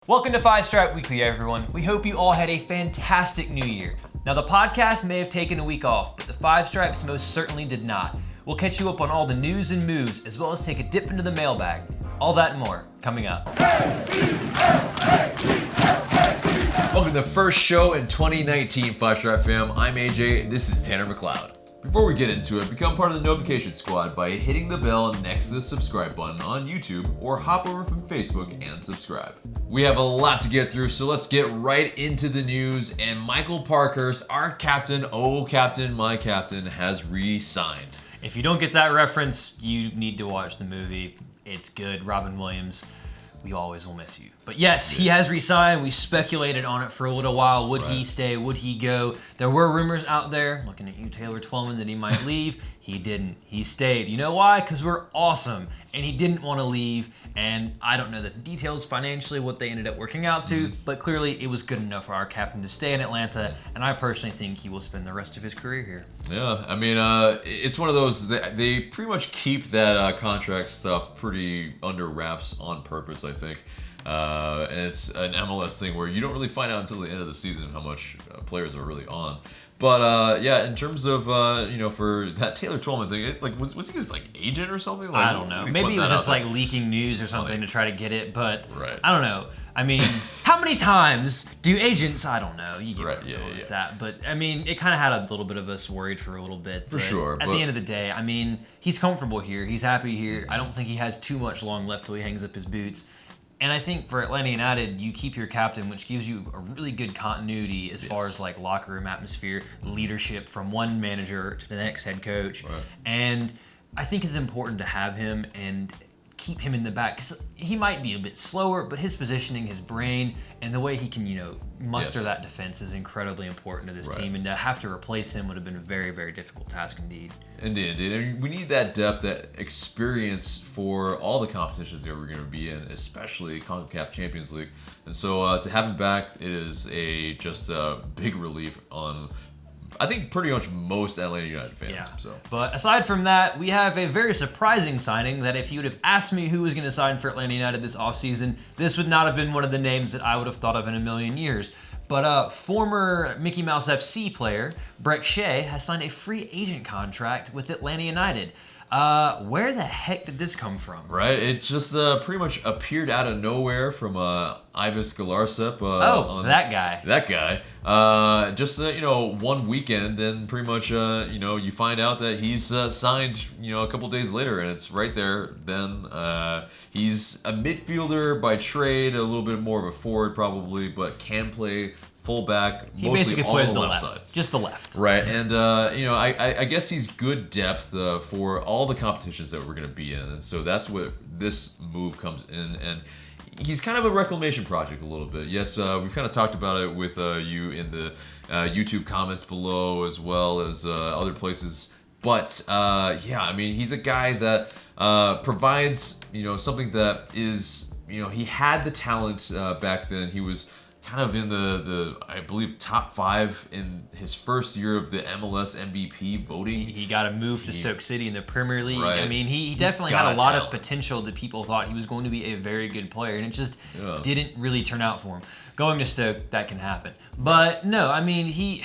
Welcome to 5 Stripe Weekly, everyone. We hope you all had a fantastic new year. Now, the podcast may have taken a week off, but the 5 Stripes most certainly did not. We'll catch you up on all the news and moves, as well as take a dip into the mailbag. All that and more, coming up. Welcome to the first show in 2019, 5 Stripe fam. I'm AJ, and this is Tanner McLeod. Before we get into it, become part of the notification squad by hitting the bell next to the subscribe button on YouTube or hop over from Facebook and subscribe. We have a lot to get through, so let's get right into the news. And Michael Parkhurst, our captain, my captain, has re-signed. If you don't get that reference, you need to watch the movie. It's good. Robin Williams, we always will miss you. But yes, he has re-signed. We speculated on it for a little while. Would he stay? Would he go? There were rumors out there, looking at you, Taylor Twellman, that he might leave. He didn't. He stayed. You know why? Because we're awesome. And he didn't want to leave. And I don't know the details financially, what they ended up working out to, but clearly it was good enough for our captain to stay in Atlanta. And I personally think he will spend the rest of his career here. Yeah, I mean, it's one of those, they pretty much keep that contract stuff pretty under wraps on purpose, I think. And it's an MLS thing where you don't really find out until the end of the season how much players are really on. But yeah, in terms of for that Taylor Twellman thing, it's like was he his like agent or something? Like, I don't know. Maybe he was just like leaking news or something to try to get it. But I don't know. I mean, how many times do agents? I don't know. You get with that. But I mean, it kind of had a little bit of us worried for a little bit. For sure. At the end of the day, I mean, he's comfortable here. He's happy here. I don't think he has too much long left till he hangs up his boots. And I think for Atlanta United, you keep your captain, which gives you a really good continuity as far as like locker room atmosphere, leadership from one manager to the next head coach. Right. And I think it's important to have him and keep him in the back because he might be a bit slower, but his positioning, his brain, and the way he can, muster that defense is incredibly important to this team. And to have to replace him would have been a very, very difficult task indeed. Indeed. And we need that depth, that experience for all the competitions that we're going to be in, especially CONCACAF Champions League. And so to have him back, it is just a big relief on, I think, pretty much most Atlanta United fans. Yeah. So. But aside from that, we have a very surprising signing that if you would have asked me who was going to sign for Atlanta United this offseason, this would not have been one of the names that I would have thought of in a million years. But former Mickey Mouse FC player Brek Shea has signed a free agent contract with Atlanta United. Where the heck did this come from? Right, it just pretty much appeared out of nowhere from Ivis Galarcep. That guy. That guy. Just 1 weekend, then pretty much you find out that he's signed a couple days later, and it's right there. Then he's a midfielder by trade, a little bit more of a forward probably, but can play fullback, he mostly basically on plays the the left left side. Just the left. Right, and I guess he's good depth for all the competitions that we're going to be in, and so that's what this move comes in, and he's kind of a reclamation project a little bit. Yes, we've kind of talked about it with you in the YouTube comments below as well as other places, but I mean, he's a guy that provides something that is he had the talent back then. He was kind of in the I believe top 5 in his first year of the MLS MVP voting. He got a move to Stoke City in the Premier League. Right. I mean, he definitely had a lot of potential that people thought he was going to be a very good player, and it just didn't really turn out for him. Going to Stoke, that can happen. But no, I mean,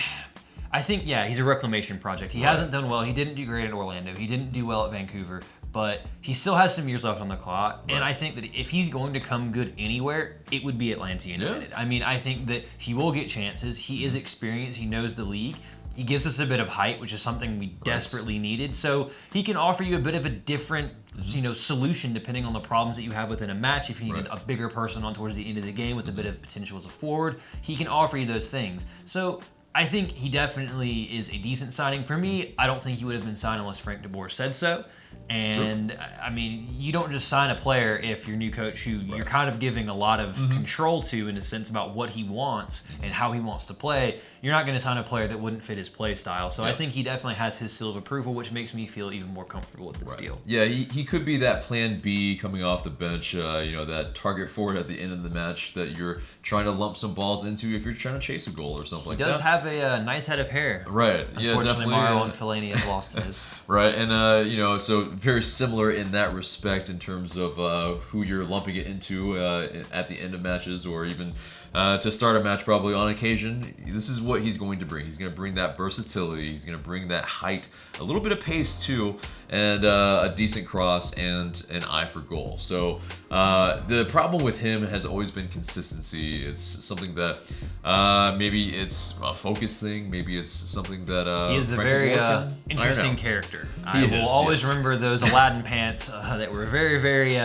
I think he's a reclamation project. He hasn't done well. He didn't do great at Orlando. He didn't do well at Vancouver. But he still has some years left on the clock, and I think that if he's going to come good anywhere, it would be Atlanta United. I mean, I think that he will get chances. He is experienced. He knows the league. He gives us a bit of height, which is something we desperately needed. So he can offer you a bit of a different, solution depending on the problems that you have within a match. If you needed a bigger person on towards the end of the game with a bit of potential as a forward, he can offer you those things. So I think he definitely is a decent signing. For me, I don't think he would have been signed unless Frank de Boer said so. And I mean, you don't just sign a player if your new coach, who you're kind of giving a lot of control to in a sense about what he wants and how he wants to play, you're not going to sign a player that wouldn't fit his play style. So I think he definitely has his seal of approval, which makes me feel even more comfortable with this deal. Yeah, he could be that plan B coming off the bench, that target forward at the end of the match that you're trying to lump some balls into if you're trying to chase a goal or something like that. He does have a nice head of hair. Right. Unfortunately, definitely. Marlon Fellaini has lost his. Right, and so very similar in that respect in terms of who you're lumping it into at the end of matches, or even to start a match probably on occasion. This is what he's going to bring. He's going to bring that versatility. He's going to bring that height, a little bit of pace too, and a decent cross and an eye for goal. So the problem with him has always been consistency. It's something that maybe it's a focus thing. Maybe it's something that he is a Frank very de Boer interesting character. He will is, always yes. remember those Aladdin pants that were very, very.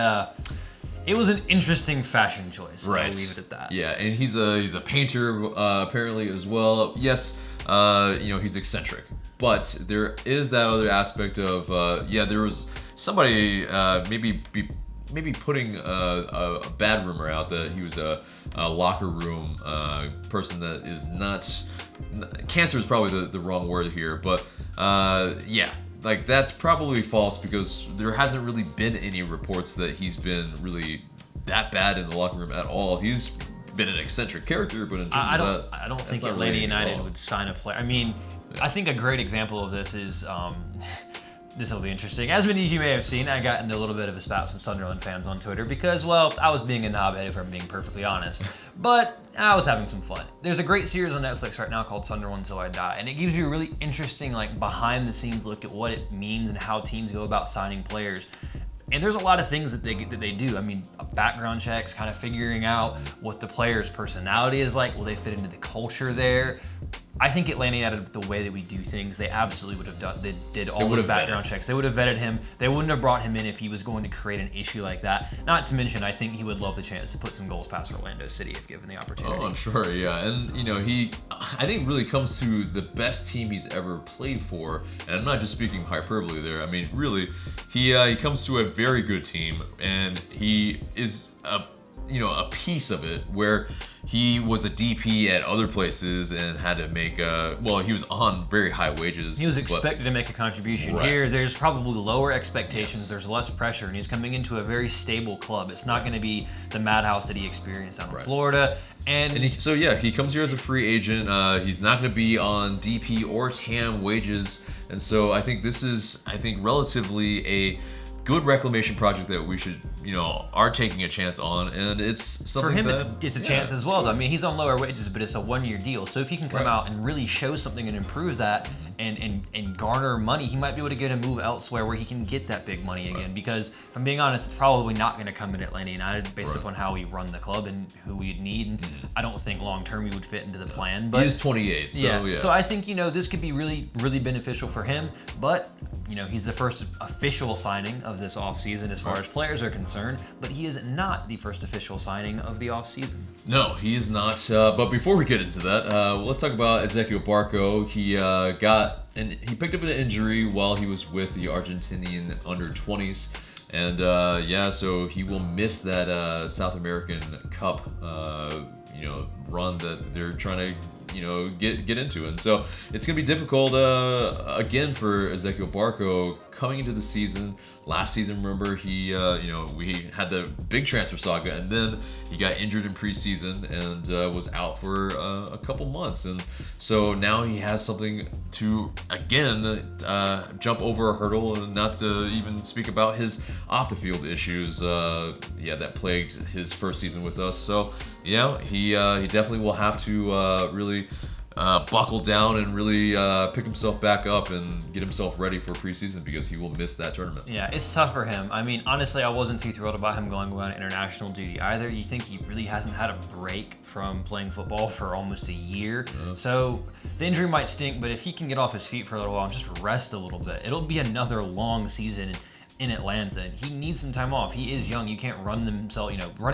It was an interesting fashion choice. Right. I'll leave it at that. Yeah, and he's a painter apparently as well. Yes, he's eccentric, but there is that other aspect of there was somebody maybe putting a bad rumor out that he was a locker room person that is not. Cancer is probably the wrong word here, but like that's probably false, because there hasn't really been any reports that he's been really that bad in the locker room at all. He's been an eccentric character, but in terms of that, I don't think Atlanta United would sign a player. I mean, I think a great example of this is this will be interesting. As many of you may have seen, I got into a little bit of a spat with some Sunderland fans on Twitter because, well, I was being a knobhead, if I'm being perfectly honest. But I was having some fun. There's a great series on Netflix right now called Sunderland Till I Die, and it gives you a really interesting, like, behind-the-scenes look at what it means and how teams go about signing players. And there's a lot of things that they do. I mean, background checks, kind of figuring out what the player's personality is like. Will they fit into the culture there? I think Atlanta United, the way that we do things, they absolutely would have done. They did all those background checks. They would have vetted him. They wouldn't have brought him in if he was going to create an issue like that. Not to mention, I think he would love the chance to put some goals past Orlando City if given the opportunity. Oh, I'm sure, yeah. And, I think really comes to the best team he's ever played for. And I'm not just speaking hyperbole there. I mean, really, he comes to a very good team, and he is a piece of it where he was a DP at other places and had to make he was on very high wages. He was expected to make a contribution. Right. Here, there's probably lower expectations. Yes. There's less pressure, and he's coming into a very stable club. It's not going to be the madhouse that he experienced down in Florida. And he comes here as a free agent. He's not going to be on DP or TAM wages, and so I think this is relatively a good reclamation project that we should, are taking a chance on, and it's something for him. that, it's a chance as well. Though. I mean, he's on lower wages, but it's a 1-year deal. So if he can come out and really show something and improve that, and garner money, he might be able to get a move elsewhere where he can get that big money again. Because if I'm being honest, it's probably not going to come in Atlanta United based upon how we run the club and who we'd need. And I don't think long term he would fit into the plan. But he is 28, so yeah. So I think this could be really, really beneficial for him. But he's the first official signing of this offseason as far as players are concerned, but he is not the first official signing of the offseason. No, he is not. But before we get into that, let's talk about Ezequiel Barco. He picked up an injury while he was with the Argentinian under-20s. And so he will miss that South American Cup, run that they're trying to, get into. And so it's going to be difficult again for Ezequiel Barco coming into the season. Last season, remember, he we had the big transfer saga, and then he got injured in preseason and was out for a couple months. And so now he has something to again jump over a hurdle, and not to even speak about his off the field issues that plagued his first season with us. So he definitely will have to really buckle down and really pick himself back up and get himself ready for preseason, because he will miss that tournament. Yeah, it's tough for him. I mean, honestly, I wasn't too thrilled about him going on international duty either. You think he really hasn't had a break from playing football for almost a year. Yeah. So the injury might stink, but if he can get off his feet for a little while and just rest a little bit, it'll be another long season in Atlanta. He needs some time off. He is young. You can't running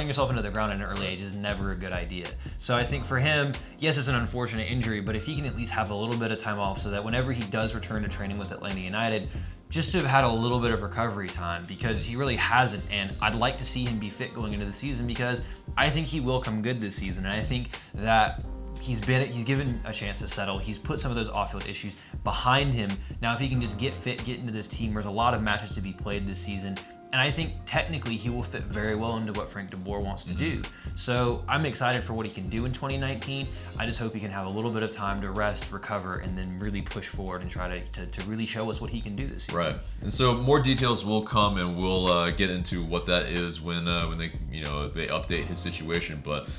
yourself into the ground at an early age is never a good idea. So I think for him, yes, it's an unfortunate injury, but if he can at least have a little bit of time off so that whenever he does return to training with Atlanta United, just to have had a little bit of recovery time, because he really hasn't. And I'd like to see him be fit going into the season, because I think he will come good this season. And I think that he's given a chance to settle. He's put some of those off-field issues behind him. Now, if he can just get fit, get into this team, there's a lot of matches to be played this season. And I think technically he will fit very well into what Frank de Boer wants to do. So I'm excited for what he can do in 2019. I just hope he can have a little bit of time to rest, recover, and then really push forward and try to really show us what he can do this season. Right. And so more details will come, and we'll get into what that is when they they update his situation. But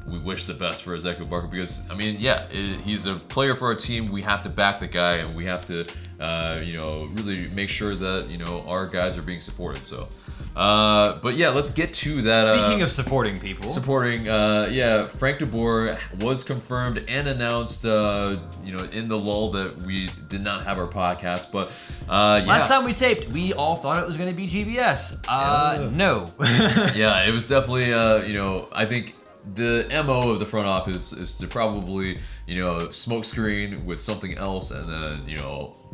we wish the best for Ezekiel Barker because he's a player for our team. We have to back the guy, and we have to really make sure that our guys are being supported. So, but yeah, let's get to that. Speaking of supporting people, Frank de Boer was confirmed and announced, in the lull that we did not have our podcast, but last time we taped, we all thought it was going to be GBS. No. Yeah, it was definitely, I think the MO of the front office is to probably, smoke screen with something else and then,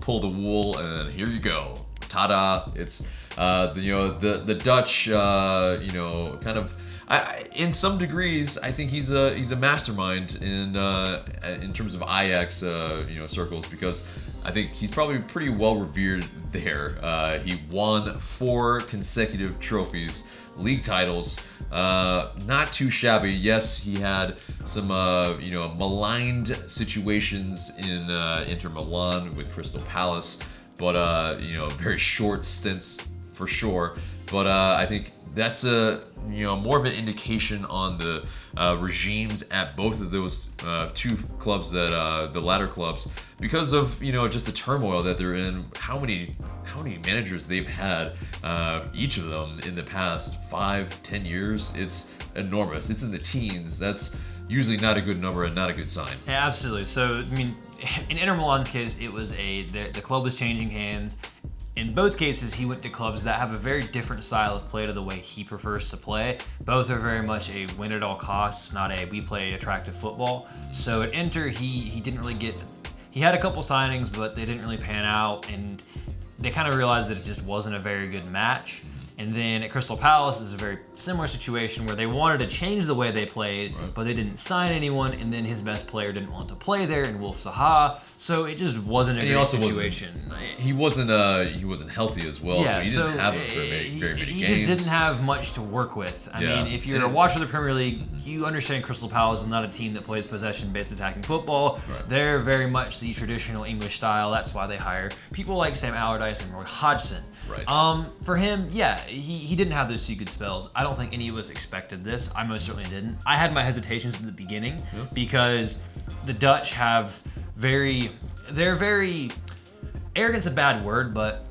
pull the wool and then here you go. Tata. It's, the Dutch, kind of, in some degrees, I think he's a mastermind in terms of Ajax, circles because I think he's probably pretty well revered there. He won 4 consecutive trophies, league titles, not too shabby. Yes, he had some maligned situations in Inter Milan with Crystal Palace, but very short stints for sure. But I think that's more of an indication on the regimes at both of those 2 clubs, that the latter clubs, because of just the turmoil that they're in. How many managers they've had, each of them in the past 5-10 years? It's enormous. It's in the teens. That's usually not a good number and not a good sign. Yeah, absolutely. So I mean, in Inter Milan's case, it was the club was changing hands. In both cases, he went to clubs that have a very different style of play to the way he prefers to play. Both are very much a win at all costs, not a we play attractive football. So at Inter, he didn't really get... He had a couple signings, but they didn't really pan out, and they kind of realized that it just wasn't a very good match. And then at Crystal Palace is a very similar situation where they wanted to change the way they played, but they didn't sign anyone, and then his best player didn't want to play there in Wolf Zaha, so it just wasn't a great situation. He wasn't healthy as well, so he didn't have very many games. He just didn't have much to work with. I mean, if you're a watcher of the Premier League, you understand Crystal Palace is not a team that plays possession-based attacking football. Right. They're very much the traditional English style. That's why they hire people like Sam Allardyce and Roy Hodgson. Right. For him, he didn't have those 2 good spells. I don't think any of us expected this. I most certainly didn't. I had my hesitations at the beginning because the Dutch have they're very, arrogant's a bad word, but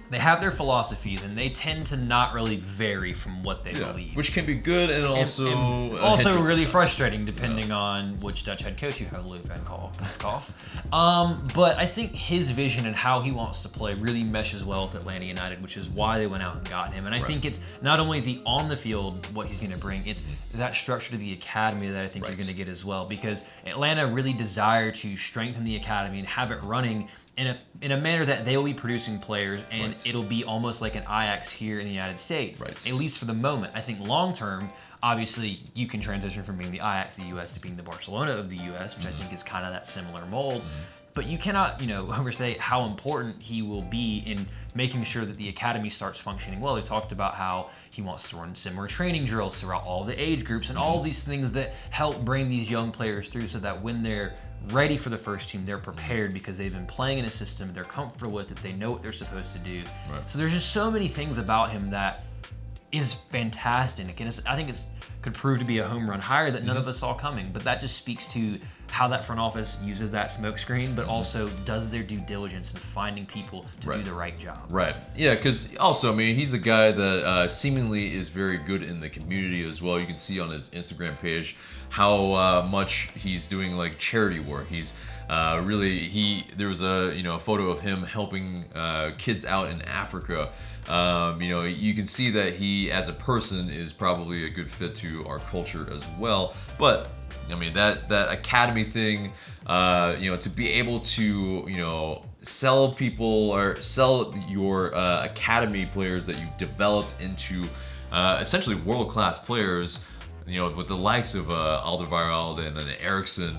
they have their philosophies and they tend to not really vary from what they believe. Which can be good and also really frustrating depending on which Dutch head coach you have, Louis van Gaal. But I think his vision and how he wants to play really meshes well with Atlanta United, which is why they went out and got him. And I think it's not only the on the field what he's going to bring, it's that structure to the academy that I think you're going to get as well, because Atlanta really desire to strengthen the academy and have it running in a manner that they will be producing players, and it'll be almost like an Ajax here in the United States, at least for the moment. I think long term, obviously, you can transition from being the Ajax of the U.S. to being the Barcelona of the U.S., which I think is kind of that similar mold. But you cannot, overstate how important he will be in making sure that the academy starts functioning well. He talked about how he wants to run similar training drills throughout all the age groups and all these things that help bring these young players through so that when they're ready for the first team, they're prepared because they've been playing in a system they're comfortable with, that they know what they're supposed to do. So there's just so many things about him that is fantastic, and I think it could prove to be a home run hire that none of us saw coming. But that just speaks to how that front office uses that smokescreen, but also does their due diligence in finding people to do the right job. Right. Yeah, because also, I mean, he's a guy that seemingly is very good in the community as well. You can see on his Instagram page how much he's doing like charity work. He's there was a photo of him helping kids out in Africa. You can see that he as a person is probably a good fit to our culture as well. But I mean, that academy thing, to be able to sell people or sell your academy players that you've developed into essentially world-class players, with the likes of Alderweireld and Eriksson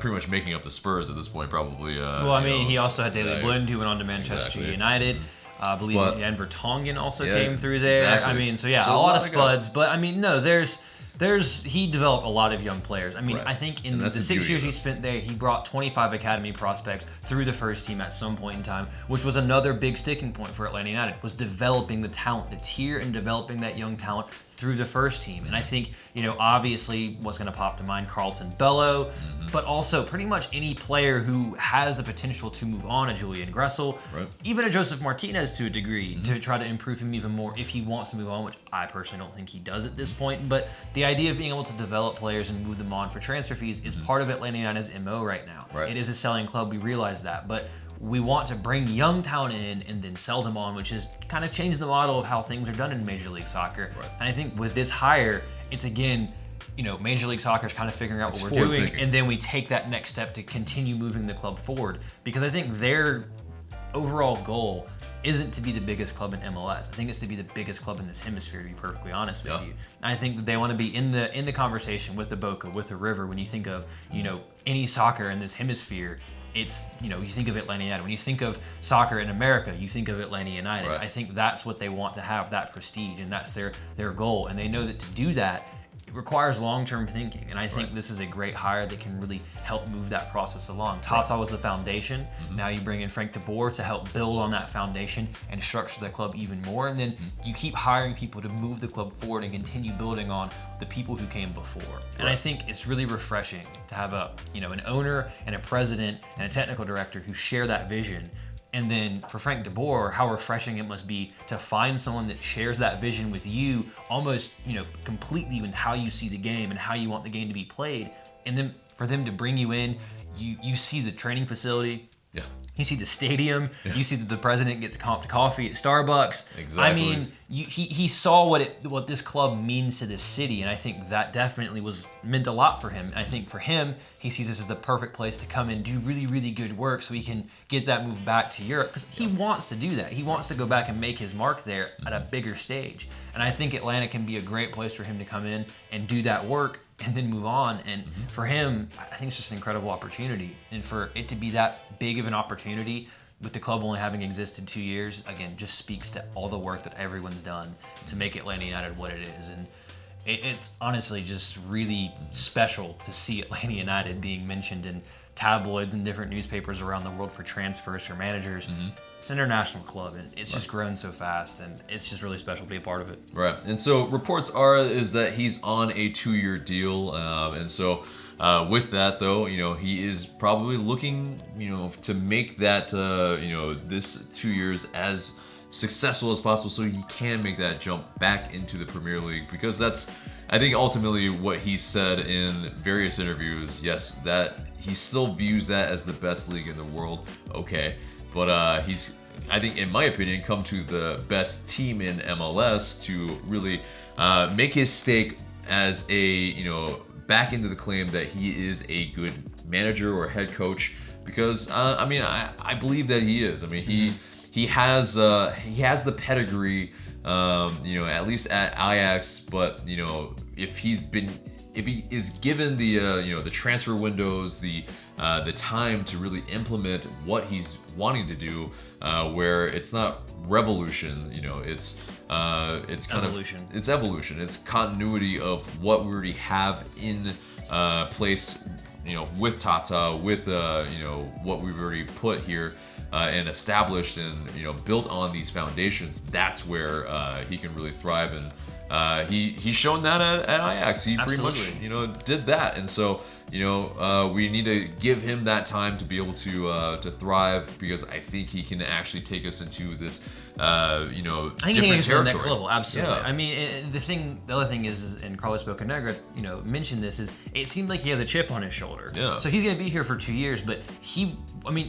pretty much making up the Spurs at this point, probably. Well, I mean, he also had Daley Blind, who went on to Manchester United. I believe Denver Tongan also Yeah, came through there. exactly. I mean, so yeah, a lot of spuds. But I mean, no, he developed a lot of young players. I mean, I think in the 6 years he spent there, he brought 25 academy prospects through the first team at some point in time, which was another big sticking point for Atlanta United, was developing the talent that's here and developing that young talent through the first team. And I think, obviously what's going to pop to mind, Carlton Bello, but also pretty much any player who has the potential to move on, a Julian Gressel, even a Joseph Martinez to a degree, to try to improve him even more if he wants to move on, which I personally don't think he does at this point. But the idea of being able to develop players and move them on for transfer fees is part of Atlanta United's MO right now. It is a selling club, we realize that, but we want to bring young talent in and then sell them on, which is kind of changing the model of how things are done in Major League Soccer. And I think with this hire, it's again, Major League Soccer is kind of figuring out what we're doing, and then we take that next step to continue moving the club forward. Because I think their overall goal isn't to be the biggest club in MLS. I think it's to be the biggest club in this hemisphere, to be perfectly honest with you. And I think that they want to be in the conversation with the Boca, with the River. When you think of, any soccer in this hemisphere, it's, you think of Atlanta United. When you think of soccer in America, you think of Atlanta United. I think that's what they want to have, that prestige, and that's their goal. And they know that to do that, it requires long-term thinking, and I think this is a great hire that can really help move that process along. Tata was the foundation. Now you bring in Frank de Boer to help build on that foundation and structure the club even more, and then you keep hiring people to move the club forward and continue building on the people who came before. And I think it's really refreshing to have an owner and a president and a technical director who share that vision. And then for Frank de Boer, how refreshing it must be to find someone that shares that vision with you almost, completely in how you see the game and how you want the game to be played. And then for them to bring you in, you see the training facility. You see the stadium. You see that the president gets comped coffee at Starbucks. Exactly. I mean, he saw what this club means to this city, and I think that definitely meant a lot for him. And I think for him, he sees this as the perfect place to come and do really, really good work, so he can get that move back to Europe, because he wants to do that. He wants to go back and make his mark there at a bigger stage. And I think Atlanta can be a great place for him to come in and do that work and then move on. And for him, I think it's just an incredible opportunity. And for it to be that big of an opportunity, with the club only having existed 2 years, again, just speaks to all the work that everyone's done to make Atlanta United what it is. And it's honestly just really special to see Atlanta United being mentioned in tabloids and different newspapers around the world for transfers, for managers. It's an international club, and it's just grown so fast, and it's just really special to be a part of it. Right, and so reports is that he's on a 2-year deal, and so with that though, he is probably looking, to make that, this 2 years as successful as possible, so he can make that jump back into the Premier League, because that's, I think, ultimately what he said in various interviews. Yes, that he still views that as the best league in the world. Okay. But he's, I think, in my opinion, come to the best team in MLS to really make his stake as a, back into the claim that he is a good manager or head coach. Because I believe that he is. I mean, he has the pedigree, at least at Ajax. But if he is given the the transfer windows, the time to really implement what he's wanting to do, where it's not revolution, it's kind evolution. It's evolution. It's continuity of what we already have in place, with Tata, with what we've already put here. And established and built on these foundations. That's where he can really thrive, and he's shown that at Ajax. He Absolutely. pretty much did that, and so we need to give him that time to be able to thrive, because I think he can actually take us into this I think he different can take us to the next territory. level. Absolutely. Yeah. I mean, the other thing is, and Carlos Bocanegra, mentioned this, is it seemed like he has a chip on his shoulder. Yeah. So he's going to be here for 2 years, but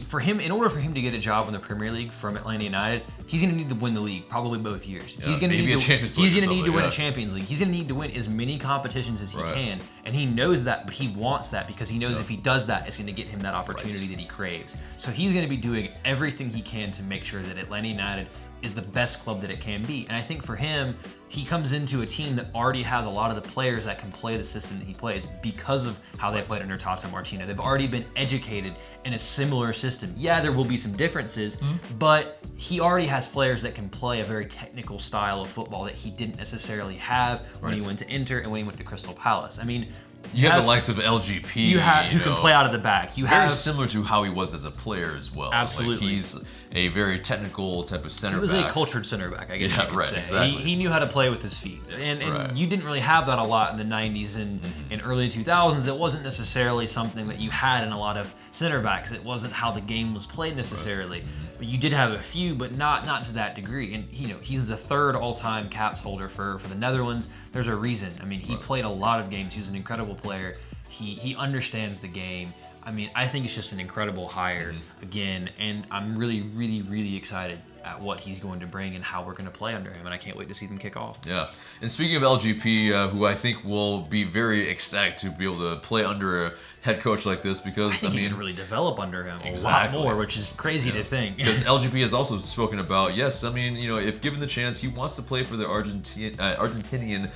for him, in order for him to get a job in the Premier League from Atlanta United, he's going to need to win the league, probably both years. Yeah, he's going to maybe need a to Champions League or win something, a Champions League. He's going to need to win as many competitions as he can, and he knows that, but he wants that because he knows if he does that, it's going to get him that opportunity that he craves. So he's going to be doing everything he can to make sure that Atlanta United is the best club that it can be. And I think for him, he comes into a team that already has a lot of the players that can play the system that he plays because of how they played under Tata Martino. They've already been educated in a similar system. Yeah, there will be some differences, but he already has players that can play a very technical style of football that he didn't necessarily have when he went to Inter and when he went to Crystal Palace. I mean, you have the likes of LGP, who can play out of the back. You very have similar to how he was as a player as well. Absolutely. Like, he's a very technical type of center back. He was a cultured center back, I guess you could say. Exactly. He knew how to play with his feet. And you didn't really have that a lot in the 90s and in early 2000s. It wasn't necessarily something that you had in a lot of center backs. It wasn't how the game was played necessarily. But you did have a few, but not to that degree. And he's the third all-time caps holder for the Netherlands. There's a reason. I mean, he played a lot of games. He was an incredible player. He understands the game. I mean, I think it's just an incredible hire again, and I'm really, really, really excited at what he's going to bring and how we're going to play under him, and I can't wait to see them kick off. Yeah, and speaking of LGP, who I think will be very ecstatic to be able to play under a head coach like this, because I mean, he can really develop under him a lot more, which is crazy to think. Because LGP has also spoken about, yes, I mean, if given the chance, he wants to play for the Argentinian,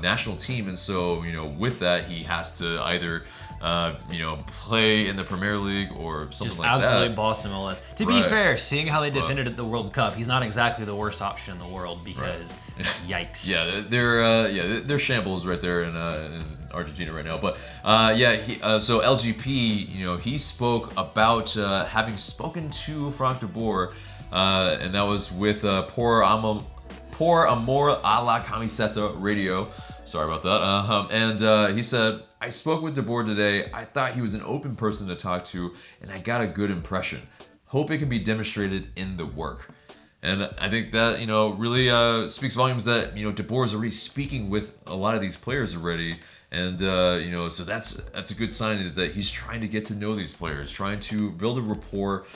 national team, and so, with that, he has to either play in the Premier League or something like that. Just absolutely boss MLS. To be fair, seeing how they defended at the World Cup, he's not exactly the worst option in the world because, yikes. Yeah, they're shambles right there in Argentina right now. But so LGP, he spoke about having spoken to Frank de Boer, and that was with Por Amor a la Camiseta Radio. Sorry about that. And he said, I spoke with De Boer today. I thought he was an open person to talk to, and I got a good impression. Hope it can be demonstrated in the work. And I think that, really speaks volumes that, De Boer is already speaking with a lot of these players already. And, so that's a good sign, is that he's trying to get to know these players, trying to build a rapport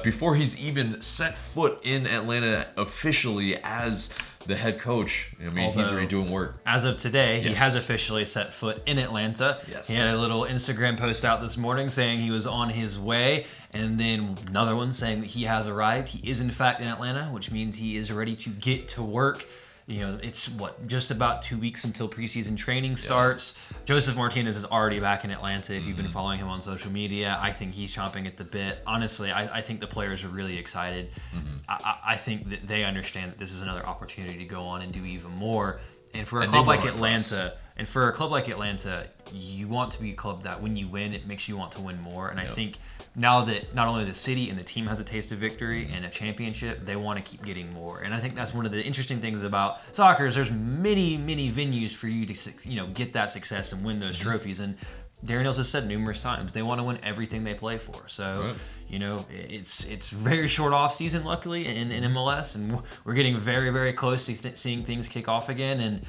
before he's even set foot in Atlanta officially as the head coach. I mean, he's already doing work. As of today, he has officially set foot in Atlanta. Yes. He had a little Instagram post out this morning saying he was on his way, and then another one saying that he has arrived. He is in fact in Atlanta, which means he is ready to get to work. It's just about 2 weeks until preseason training starts. Joseph Martinez is already back in Atlanta. If you've been following him on social media, I think he's chomping at the bit. Honestly, I think the players are really excited. I think that they understand that this is another opportunity to go on and do even more. And for a club like Atlanta, you want to be a club that when you win, it makes you want to win more. And I think now that not only the city and the team has a taste of victory and a championship, they want to keep getting more. And I think that's one of the interesting things about soccer is there's many, many venues for you to get that success and win those trophies. And Darren Hills has said numerous times they want to win everything they play for. So, it's very short off season, luckily, in MLS, and we're getting very, very close to seeing things kick off again. And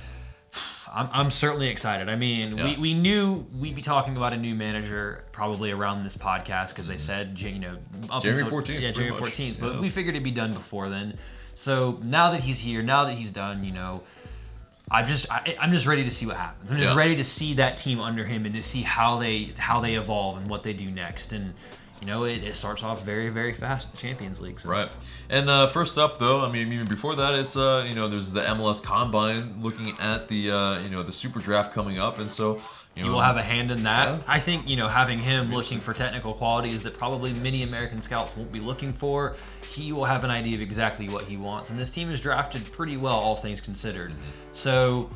I'm certainly excited. I mean, we knew we'd be talking about a new manager probably around this podcast because they said, up January until 14th. Yeah, January 14th. But we figured it'd be done before then. So now that he's here, now that he's done, I'm just ready to see what happens. I'm just ready to see that team under him and to see how they evolve and what they do next. And it starts off very, very fast with the Champions League. So. Right. And first up, though, I mean, even before that, it's there's the MLS Combine looking at the the Super Draft coming up, and so. He will have a hand in that. Yeah. I think, having him looking for technical qualities that probably many American scouts won't be looking for, he will have an idea of exactly what he wants. And this team is drafted pretty well, all things considered. So,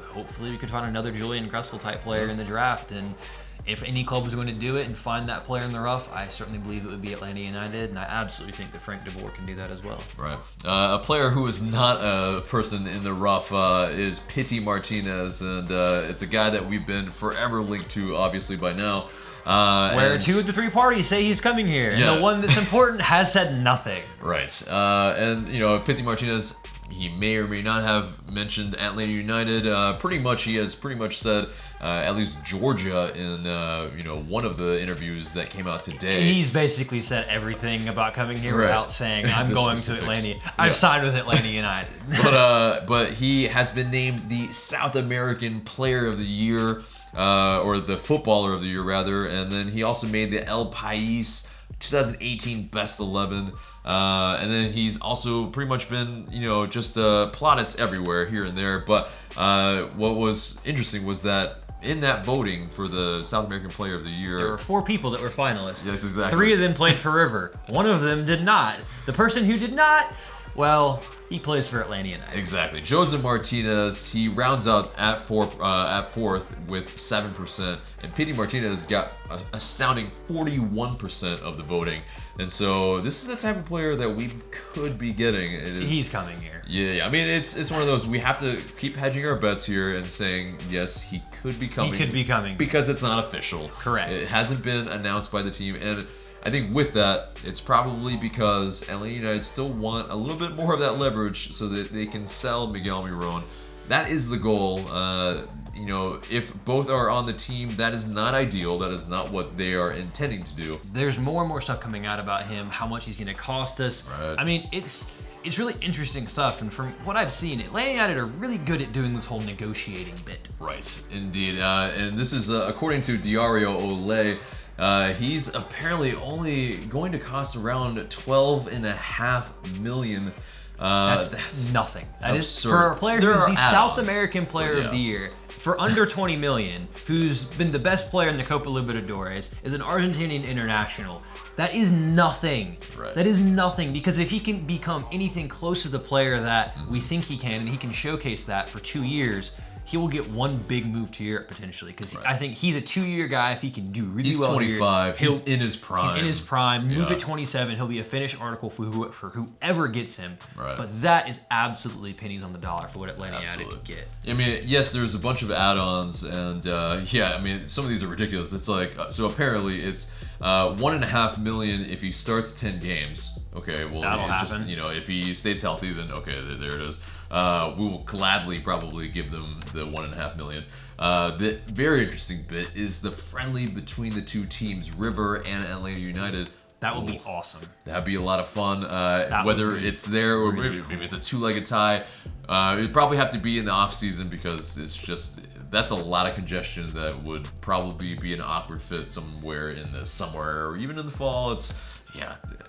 hopefully we could find another Julian Gressel type player in the draft. And if any club was going to do it and find that player in the rough, I certainly believe it would be Atlanta United, and I absolutely think that Frank de Boer can do that as well. Right. A player who is not a person in the rough is Pity Martinez, and it's a guy that we've been forever linked to, obviously, by now. Where 2 of the 3 parties say he's coming here, and the one that's important has said nothing. Right. Pity Martinez, he may or may not have mentioned Atlanta United. He has pretty much said at least Georgia in one of the interviews that came out today. He's basically said everything about coming here without saying I'm going specifics. To Atlanta. I've signed with Atlanta United. But he has been named the South American Player of the Year, or the Footballer of the Year rather, and then he also made the El País 2018 best 11. And then he's also pretty much been, just plaudits everywhere here and there. But what was interesting was that in that voting for the South American Player of the Year, there were 4 people that were finalists. Yes, exactly. 3 of them played for River. 1 of them did not. The person who did not, well, he plays for Atlanta United. Exactly. Jose Martinez, he rounds out at fourth with 7%, and Pity Martinez got an astounding 41% of the voting. And so this is the type of player that we could be getting. He's coming here. Yeah. I mean, it's one of those, we have to keep hedging our bets here and saying, yes, he could be coming. He could be coming. Because it's not official. Correct. It hasn't been announced by the team. And I think with that, it's probably because Atlanta United still want a little bit more of that leverage so that they can sell Miguel Almirón. That is the goal. If both are on the team, that is not ideal. That is not what they are intending to do. There's more and more stuff coming out about him, how much he's going to cost us. Right. I mean, it's really interesting stuff. And from what I've seen, Atlanta United are really good at doing this whole negotiating bit. Right, indeed. And this is according to Diario Ole. He's apparently only going to cost around $12.5 million. That's nothing. That is absurd. for a player There who's are the add-ons. South American Player Yeah. of the Year for under 20 million, who's been the best player in the Copa Libertadores, is an Argentinian international. That is nothing. Right. That is nothing, because if he can become anything close to the player that we think he can, and he can showcase that for 2 years, he will get one big move to Europe potentially, because I think he's a 2-year guy. If he can do really He's well 25. here, He's in his prime. He's in his prime. Move Yeah. at 27. He'll be a finished article for whoever gets him. Right. But that is absolutely pennies on the dollar for what Atlanta United Absolutely. could get. I mean, yes, there's a bunch of add-ons, and I mean, some of these are ridiculous. It's like, so apparently it's $1.5 million if he starts 10 games. Okay, well, That'll just, happen. if he stays healthy, then okay, there it is. We will gladly probably give them the $1.5 million. The very interesting bit is the friendly between the two teams, River and Atlanta United. That would be awesome. That'd be a lot of fun. That Whether would be it's there or really maybe it's a 2-legged tie. It'd probably have to be in the off season, because it's just, that's a lot of congestion that would probably be an awkward fit somewhere in the summer or even in the fall.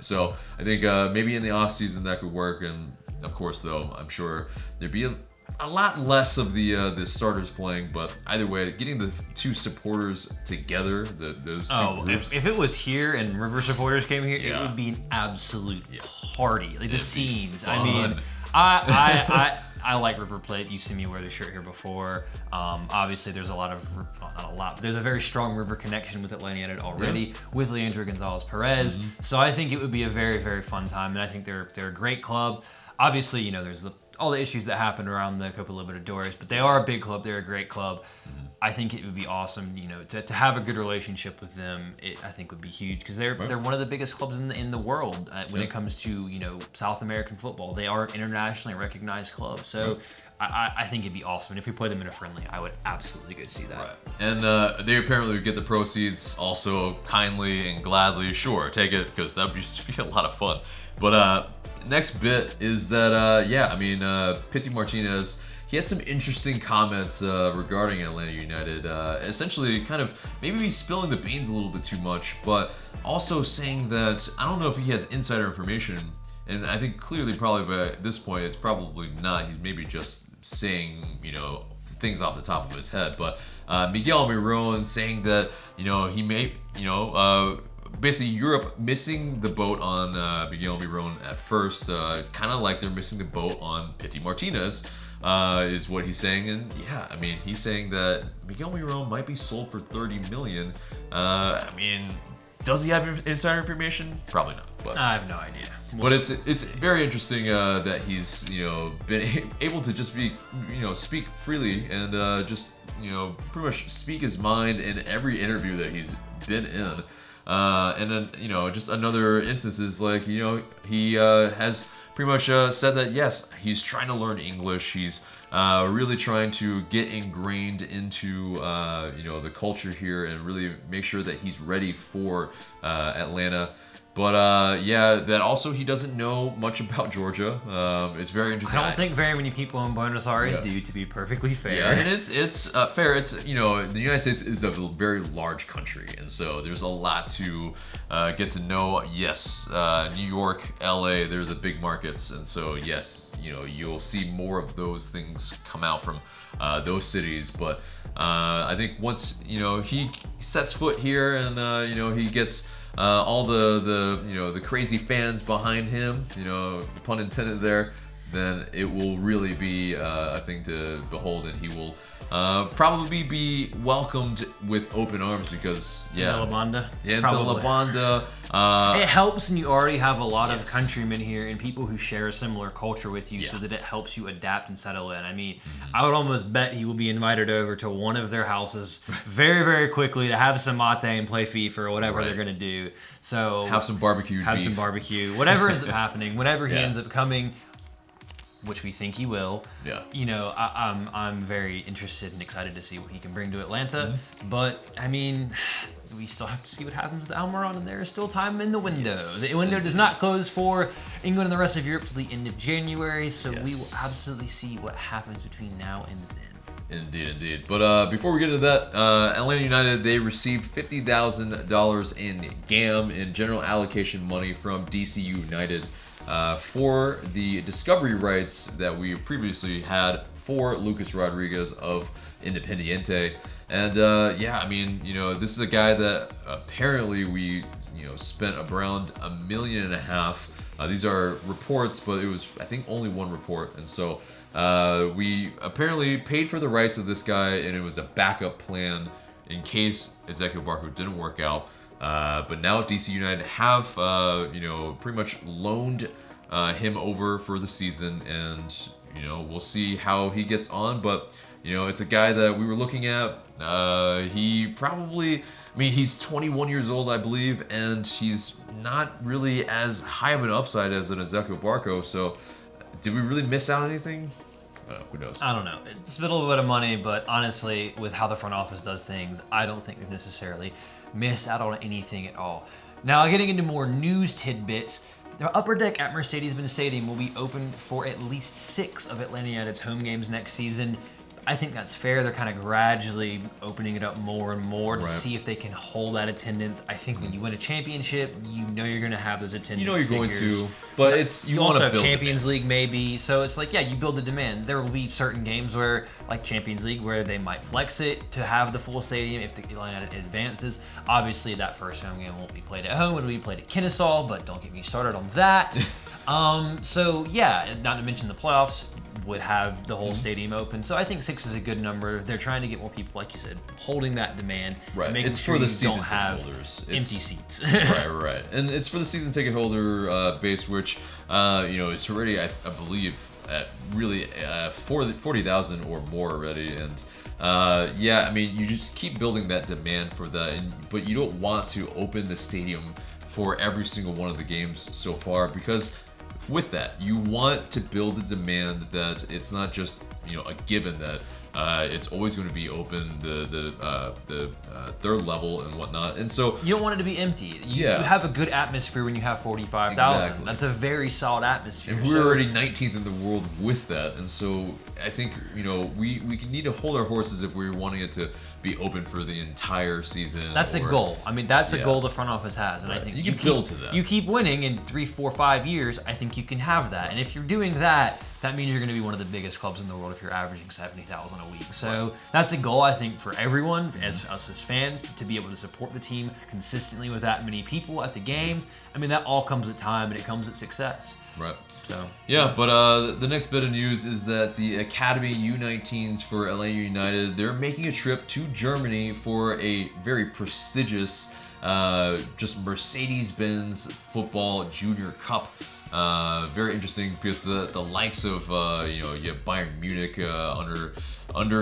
So I think maybe in the off season that could work. And of course, though, I'm sure there'd be a lot less of the starters playing, but either way, getting the two supporters together, those two groups. If it was here and River supporters came here, Yeah. it would be an absolute party. Like the scenes. I fun. mean, I like River Plate. You've seen me wear the shirt here before. Obviously, there's a lot of, well, not a lot, but there's a very strong River connection with Atlanta United already with Leandro Gonzalez-Perez. So I think it would be a very, very fun time, and I think they're a great club. Obviously, there's all the issues that happened around the Copa Libertadores, but they are a big club. They're a great club. I think it would be awesome, to have a good relationship with them. I think would be huge, because they're one of the biggest clubs in the world when it comes to South American football. They are an internationally recognized club, so I think it'd be awesome. And if we play them in a friendly, I would absolutely go see that. Right. And they apparently would get the proceeds also kindly and gladly. Sure, take it, because that would just be a lot of fun. But next bit is that, Pity Martinez, he had some interesting comments regarding Atlanta United. Essentially, kind of maybe he's spilling the beans a little bit too much, but also saying that, I don't know if he has insider information, and I think clearly probably by this point it's probably not. He's maybe just saying, things off the top of his head. But Miguel Almirón saying that, he may, basically Europe missing the boat on Miguel Almirón at first, kind of like they're missing the boat on Pity Martinez, is what he's saying. And he's saying that Miguel Almirón might be sold for $30 million. Does he have insider information? Probably not. But I have no idea. But it's very interesting that he's been able to just be speak freely and just pretty much speak his mind in every interview that he's been in. And then just another instance is like he has pretty much said that yes, he's trying to learn English. He's really trying to get ingrained into the culture here and really make sure that he's ready for Atlanta. But yeah, that also he doesn't know much about Georgia. It's very interesting. I don't think very many people in Buenos Aires do, to be perfectly fair. Yeah, and it's fair. It's the United States is a very large country, and so there's a lot to get to know. Yes, New York, LA, they're the big markets, and so yes, you'll see more of those things come out from those cities. But I think once he sets foot here, and he gets all the crazy fans behind him, pun intended there, then it will really be a thing to behold, and he will probably be welcomed with open arms because La Banda. Yeah, into La Banda. It helps, and you already have a lot of countrymen here and people who share a similar culture with you, so that it helps you adapt and settle in. I mean, I would almost bet he will be invited over to one of their houses very, very quickly to have some mate and play FIFA or whatever they're going to do. So have some barbecue. Whatever ends up happening, whenever he ends up coming, which we think he will. Yeah. I'm very interested and excited to see what he can bring to Atlanta. But I mean, we still have to see what happens with Almirón, and there is still time in the window. Yes. The window does not close for England and the rest of Europe till the end of January, so we will absolutely see what happens between now and then. Indeed. But before we get into that, Atlanta United, they received $50,000 in GAM, in general allocation money from DC United, for the discovery rights that we previously had for Lucas Rodriguez of Independiente. And I mean, this is a guy that apparently we spent around $1.5 million. These are reports, but it was, I think, only one report, and so we apparently paid for the rights of this guy, and it was a backup plan in case Ezequiel Barco didn't work out. But now DC United have, pretty much loaned him over for the season, and, we'll see how he gets on. But, it's a guy that we were looking at. He probably, he's 21 years old, I believe, and he's not really as high of an upside as an Ezequiel Barco. So, did we really miss out on anything? Who knows? I don't know. It's a little bit of money, but honestly, with how the front office does things, I don't think we've necessarily missed out on anything at all. Now, getting into more news tidbits, the upper deck at Mercedes-Benz Stadium will be open for at least 6 of Atlanta United's home games next season. I think that's fair. They're kind of gradually opening it up more and more to see if they can hold that attendance. I think when you win a championship, you're going to have those attendance you're figures. going to, but you also want to have build Champions League maybe. So it's like, you build the demand. There will be certain games where, like Champions League, where they might flex it to have the full stadium if the Atlanta advances. Obviously, that first home game won't be played at home. It'll be played at Kennesaw, but don't get me started on that. Not to mention the playoffs would have the whole stadium open. So I think 6 is a good number. They're trying to get more people, like you said, holding that demand. Right. And making it's sure for the you season don't ticket have holders. empty seats. right. And it's for the season ticket holder base, which, it's already, I believe, at really 40,000 or more already. And you just keep building that demand for that. But you don't want to open the stadium for every single one of the games so far, because with that, you want to build the demand that it's not just a given that it's always going to be open, the third level and whatnot, and so you don't want it to be empty. You have a good atmosphere when you have 45,000. Exactly. That's a very solid atmosphere. And we're already 19th in the world with that, and so I think we need to hold our horses if we're wanting it to be open for the entire season. That's a goal. That's a goal the front office has, and I think you can build to that. You keep winning in 3, 4, 5 years. I think you can have that, and if you're doing that, that means you're going to be one of the biggest clubs in the world if you're averaging 70,000 a week. So that's a goal, I think, for everyone, as us as fans, to be able to support the team consistently with that many people at the games. That all comes at time, and it comes at success. Right. So but the next bit of news is that the Academy U19s for Atlanta United, they're making a trip to Germany for a very prestigious, just Mercedes-Benz Football Junior Cup. Very interesting because the likes of you have Bayern Munich under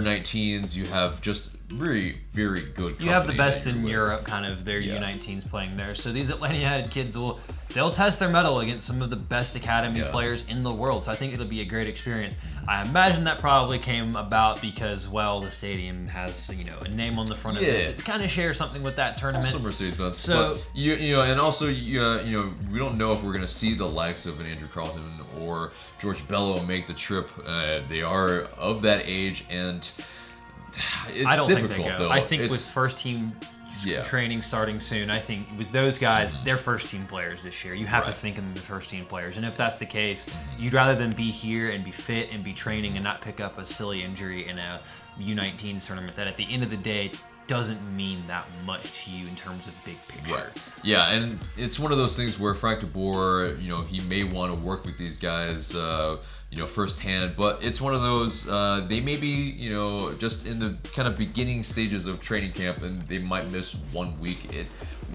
19s, you have just very, very good. You have the best in Europe, kind of their U19s playing there. So these Atlanta United kids they'll test their mettle against some of the best academy players in the world. So I think it'll be a great experience. I imagine that probably came about because, well, the stadium has a name on the front of it. It kind of shares something with that tournament. Also Mercedes-Benz. So but and also we don't know if we're gonna see the likes of an Andrew Carlton or George Bello make the trip. They are of that age, and it's I don't difficult, think they go. though. I think with first team training starting soon, I think with those guys, they're first team players this year. You have to think of them as first team players. And if that's the case, you'd rather them be here and be fit and be training and not pick up a silly injury in a U19 tournament that at the end of the day doesn't mean that much to you in terms of big picture. Right. Yeah, and it's one of those things where Frank de Boer, he may want to work with these guys firsthand, but it's one of those, they may be, just in the kind of beginning stages of training camp, and they might miss 1 week. It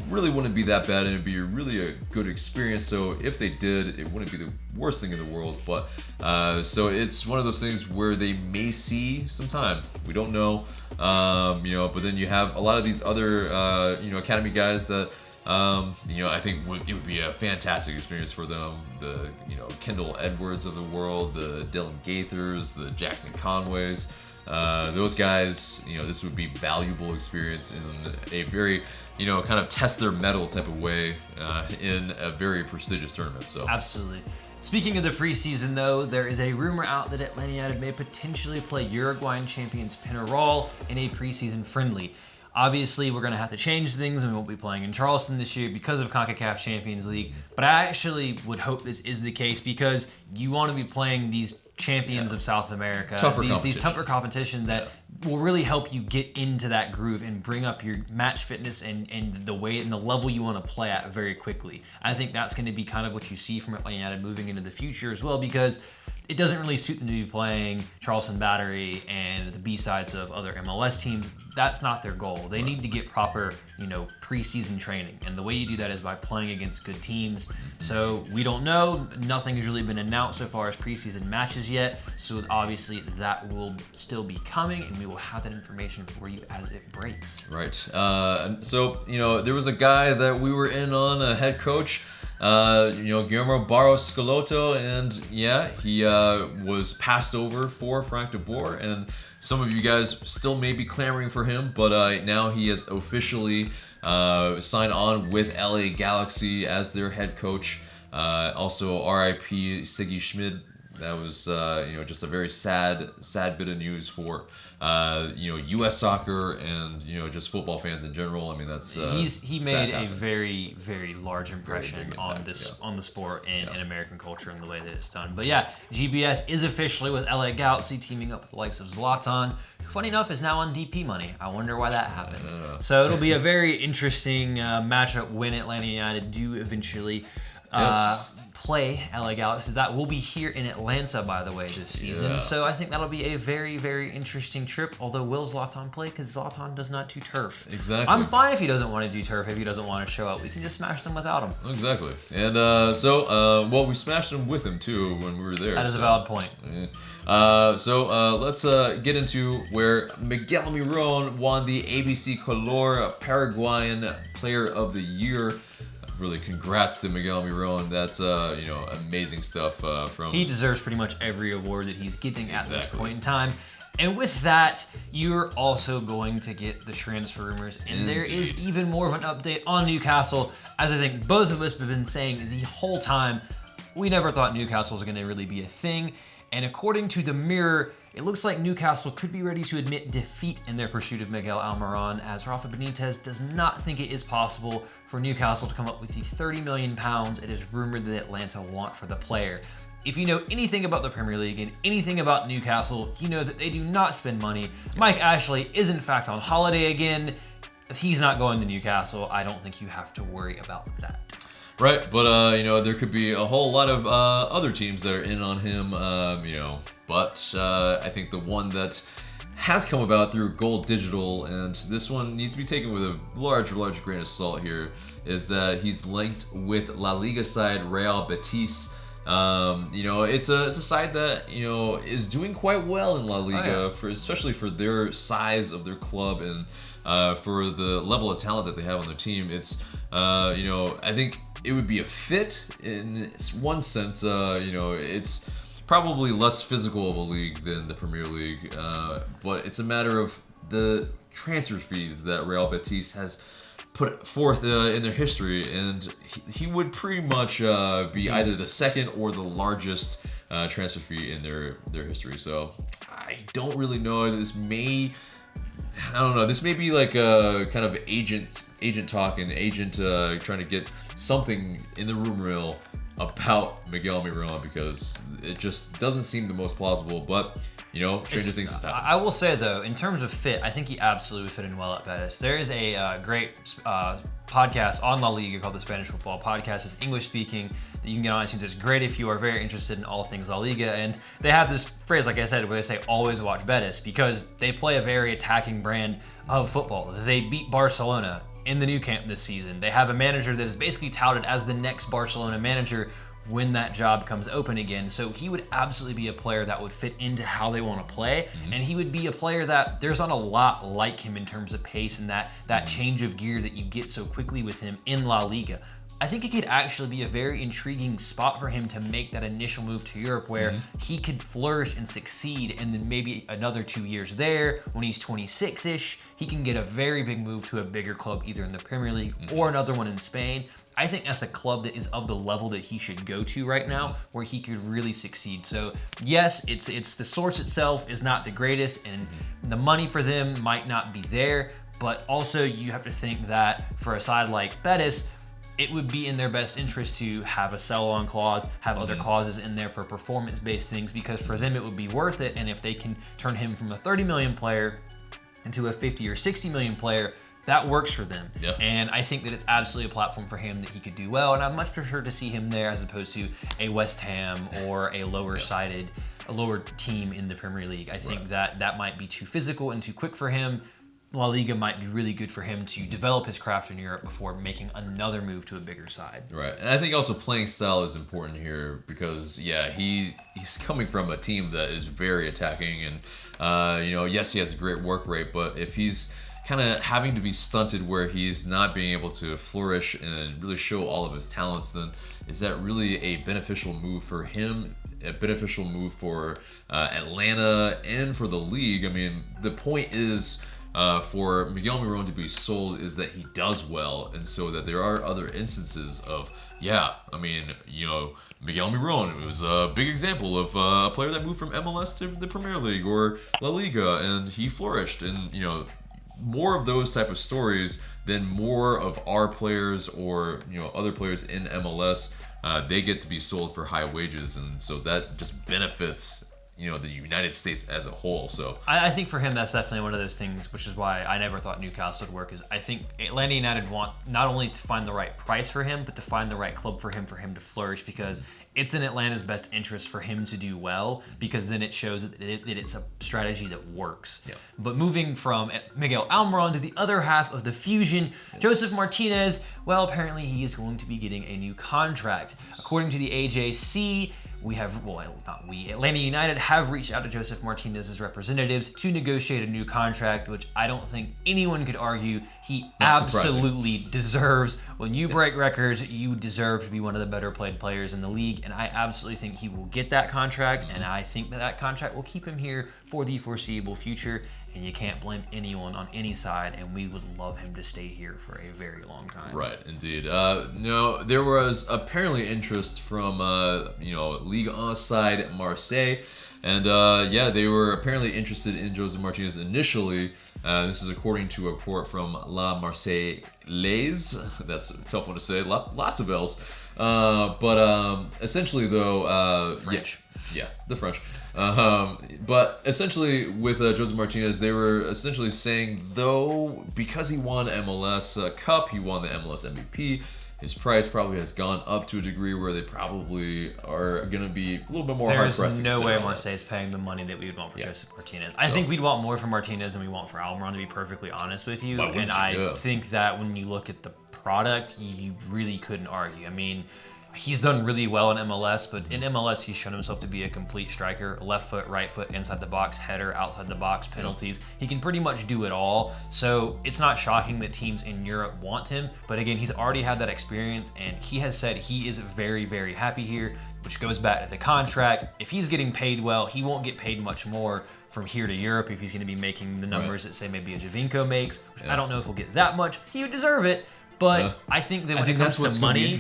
really wouldn't be that bad, and it'd be really a good experience. So if they did, it wouldn't be the worst thing in the world. But so it's one of those things where they may see some time. We don't know, but then you have a lot of these other, academy guys that, I think it would be a fantastic experience for them. The, Kendall Edwards of the world, the Dylan Gaithers, the Jackson Conways, those guys, this would be valuable experience in a very, kind of test their mettle type of way in a very prestigious tournament. So absolutely. Speaking of the preseason, though, there is a rumor out that Atlanta United may potentially play Uruguayan champions Penarol in a preseason friendly. Obviously, we're going to have to change things, and we won't be playing in Charleston this year because of CONCACAF Champions League. But I actually would hope this is the case because you want to be playing these champions of South America, these tougher competition that will really help you get into that groove and bring up your match fitness and the way and the level you want to play at very quickly. I think that's going to be kind of what you see from Atlanta United moving into the future as well, because it doesn't really suit them to be playing Charleston Battery and the B-sides of other MLS teams. That's not their goal. They need to get proper, preseason training. And the way you do that is by playing against good teams. So we don't know. Nothing has really been announced so far as preseason matches yet. So obviously that will still be coming, and we will have that information for you as it breaks. Right. So, there was a guy that we were in on, a head coach, Guillermo Barros Scalotto, and he was passed over for Frank de Boer, and some of you guys still may be clamoring for him, but now he has officially signed on with LA Galaxy as their head coach. Also, RIP Siggy Schmid. That was, just a very sad bit of news for, U.S. soccer and, just football fans in general. I mean, that's he made a very, very large impression on the sport and American culture and the way that it's done. But GBS is officially with LA Galaxy teaming up with the likes of Zlatan, who, funny enough, is now on DP money. I wonder why that happened. So it'll be a very interesting matchup when Atlanta United do eventually play LA Galaxy. That will be here in Atlanta, by the way, this season. So I think that'll be a very, very interesting trip. Although, will Zlatan play? Because Zlatan does not do turf. Exactly. I'm fine if he doesn't want to do turf, if he doesn't want to show up. We can just smash them without him. Exactly. And we smashed them with him too when we were there. That is a valid point. Let's get into where Miguel Almirón won the ABC Color Paraguayan Player of the Year. Really, congrats to Miguel Almirón. That's amazing stuff from. He deserves pretty much every award that he's getting at this point in time. And with that, you're also going to get the transfer rumors, and there is even more of an update on Newcastle, as I think both of us have been saying the whole time. We never thought Newcastle was going to really be a thing, and according to the Mirror, it looks like Newcastle could be ready to admit defeat in their pursuit of Miguel Almirón, as Rafa Benitez does not think it is possible for Newcastle to come up with the £30 million it is rumored that Atlanta want for the player. If you know anything about the Premier League and anything about Newcastle, you know that they do not spend money. Mike Ashley is in fact on holiday again. If he's not going to Newcastle, I don't think you have to worry about that. Right, but there could be a whole lot of other teams that are in on him, but I think the one that has come about through Gold Digital, and this one needs to be taken with a large grain of salt here, is that he's linked with La Liga side Real Betis. It's a side that is doing quite well in La Liga, especially for their size of their club and for the level of talent that they have on their team. It's I think it would be a fit in one sense. It's probably less physical of a league than the Premier League, but it's a matter of the transfer fees that Real Betis has put forth in their history, and he would pretty much be either the second or the largest transfer fee in their history. So I don't really know. This may be like a kind of agent talk and agent trying to get something in the rumor mill about Miguel Almirón, because it just doesn't seem the most plausible. But stranger things has happened. I will say though, in terms of fit, I think he absolutely fit in well at Betis. There is a great podcast on La Liga called the Spanish Football Podcast. It's English speaking that you can get on iTunes. It's great if you are very interested in all things La Liga. And they have this phrase, like I said, where they say always watch Betis, because they play a very attacking brand of football. They beat Barcelona in the new camp this season. They have a manager that is basically touted as the next Barcelona manager when that job comes open again. So he would absolutely be a player that would fit into how they want to play. And he would be a player that there's not a lot like him in terms of pace and that change of gear that you get so quickly with him in La Liga. I think it could actually be a very intriguing spot for him to make that initial move to Europe where he could flourish and succeed, and then maybe another 2 years there when he's 26-ish, he can get a very big move to a bigger club either in the Premier League or another one in Spain. I think that's a club that is of the level that he should go to right now, where he could really succeed. So yes, it's the source itself is not the greatest, and the money for them might not be there, but also you have to think that for a side like Betis, it would be in their best interest to have a sell-on clause, have other clauses in there for performance-based things, because for them it would be worth it. And if they can turn him from a 30 million player into a 50 or 60 million player, that works for them. Yep. And I think that it's absolutely a platform for him that he could do well. And I'd much prefer to see him there as opposed to a West Ham or a lower team in the Premier League. I think that might be too physical and too quick for him. La Liga might be really good for him to develop his craft in Europe before making another move to a bigger side. Right, and I think also playing style is important here, because he's coming from a team that is very attacking, and yes, he has a great work rate, but if he's kind of having to be stunted where he's not being able to flourish and really show all of his talents, then is that really a beneficial move for him? A beneficial move for Atlanta and for the league? I mean, the point is, for Miguel Almirón to be sold is that he does well, and so that there are other instances of, Miguel Almirón was a big example of a player that moved from MLS to the Premier League or La Liga, and he flourished. And more of those type of stories, then more of our players or other players in MLS, they get to be sold for high wages, and so that just benefits the United States as a whole. So I think for him, that's definitely one of those things, which is why I never thought Newcastle would work. Is I think Atlanta United want not only to find the right price for him, but to find the right club for him to flourish, because it's in Atlanta's best interest for him to do well, because then it shows that it's a strategy that works. Yeah. But moving from Miguel Almirón to the other half of the fusion, Josef Martinez, well, apparently he is going to be getting a new contract. According to the AJC, Atlanta United have reached out to Josef Martinez's representatives to negotiate a new contract, which I don't think anyone could argue he absolutely deserves. When you break records, you deserve to be one of the better played players in the league, and I absolutely think he will get that contract, and I think that contract will keep him here for the foreseeable future. And you can't blame anyone on any side, and we would love him to stay here for a very long time. Right, indeed. There was apparently interest from Ligue 1 side Marseille, and they were apparently interested in Josef Martinez initially. This is according to a report from La Marseillaise. That's a tough one to say. Lots of L's. But essentially, though, French. Yeah, the French. But essentially, with Josef Martinez, they were essentially saying, though, because he won MLS Cup, he won the MLS MVP, his price probably has gone up to a degree where they probably are going to be a little bit more hard-pressed. There's no way Marseille is paying the money that we would want for Josef Martinez. I think we'd want more for Martinez than we want for Almiron, to be perfectly honest with you. And I think that when you look at the product, you really couldn't argue. I mean, he's done really well in MLS, but in MLS he's shown himself to be a complete striker. Left foot, right foot, inside the box, header, outside the box, penalties. He can pretty much do it all. So it's not shocking that teams in Europe want him. But again, he's already had that experience, and he has said he is very, very happy here, which goes back to the contract. If he's getting paid well, he won't get paid much more from here to Europe if he's going to be making the numbers that say maybe a Jooyong makes. Which I don't know if he'll get that much. He would deserve it. But I think that when it comes to money,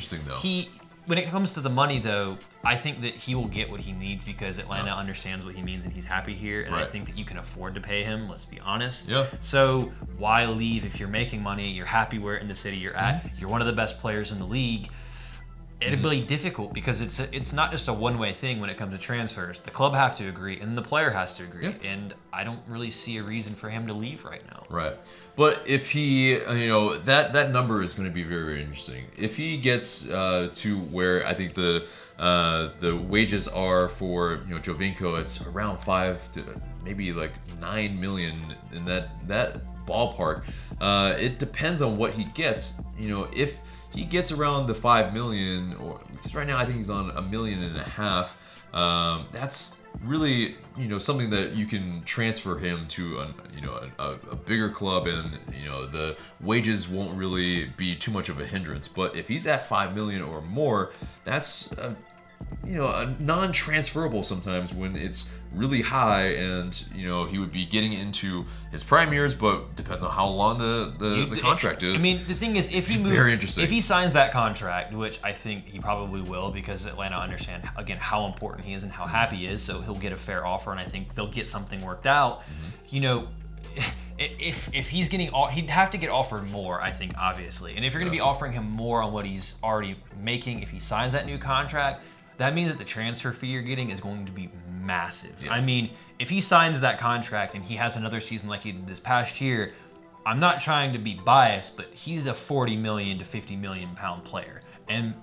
when it comes to the money, though, I think that he will get what he needs because Atlanta understands what he means and he's happy here. And I think that you can afford to pay him, let's be honest. So why leave if you're making money, you're happy where in the city you're at, you're one of the best players in the league. It'd be difficult because it's not just a one-way thing when it comes to transfers. The club have to agree and the player has to agree. And I don't really see a reason for him to leave right now. Right. But if he, that number is going to be very, very interesting. If he gets to where I think the wages are for Jooyong, it's around 5 to maybe like 9 million in that ballpark. It depends on what he gets. If he gets around the 5 million, or because right now I think he's on $1.5 million. That's really something that you can transfer him to a bigger club, and the wages won't really be too much of a hindrance. But if he's at 5 million or more, that's a non-transferable sometimes when it's really high, and he would be getting into his prime years, but depends on how long the contract is. I mean, the thing is, if he signs that contract, which I think he probably will, because Atlanta understand again how important he is and how happy he is, so he'll get a fair offer, and I think they'll get something worked out. If he's getting, he'd have to get offered more, I think, obviously. And if you're going to be offering him more on what he's already making, if he signs that new contract, that means that the transfer fee you're getting is going to be massive. I mean, if he signs that contract and he has another season like he did this past year, I'm not trying to be biased, but he's a 40 million to 50 million pound player. And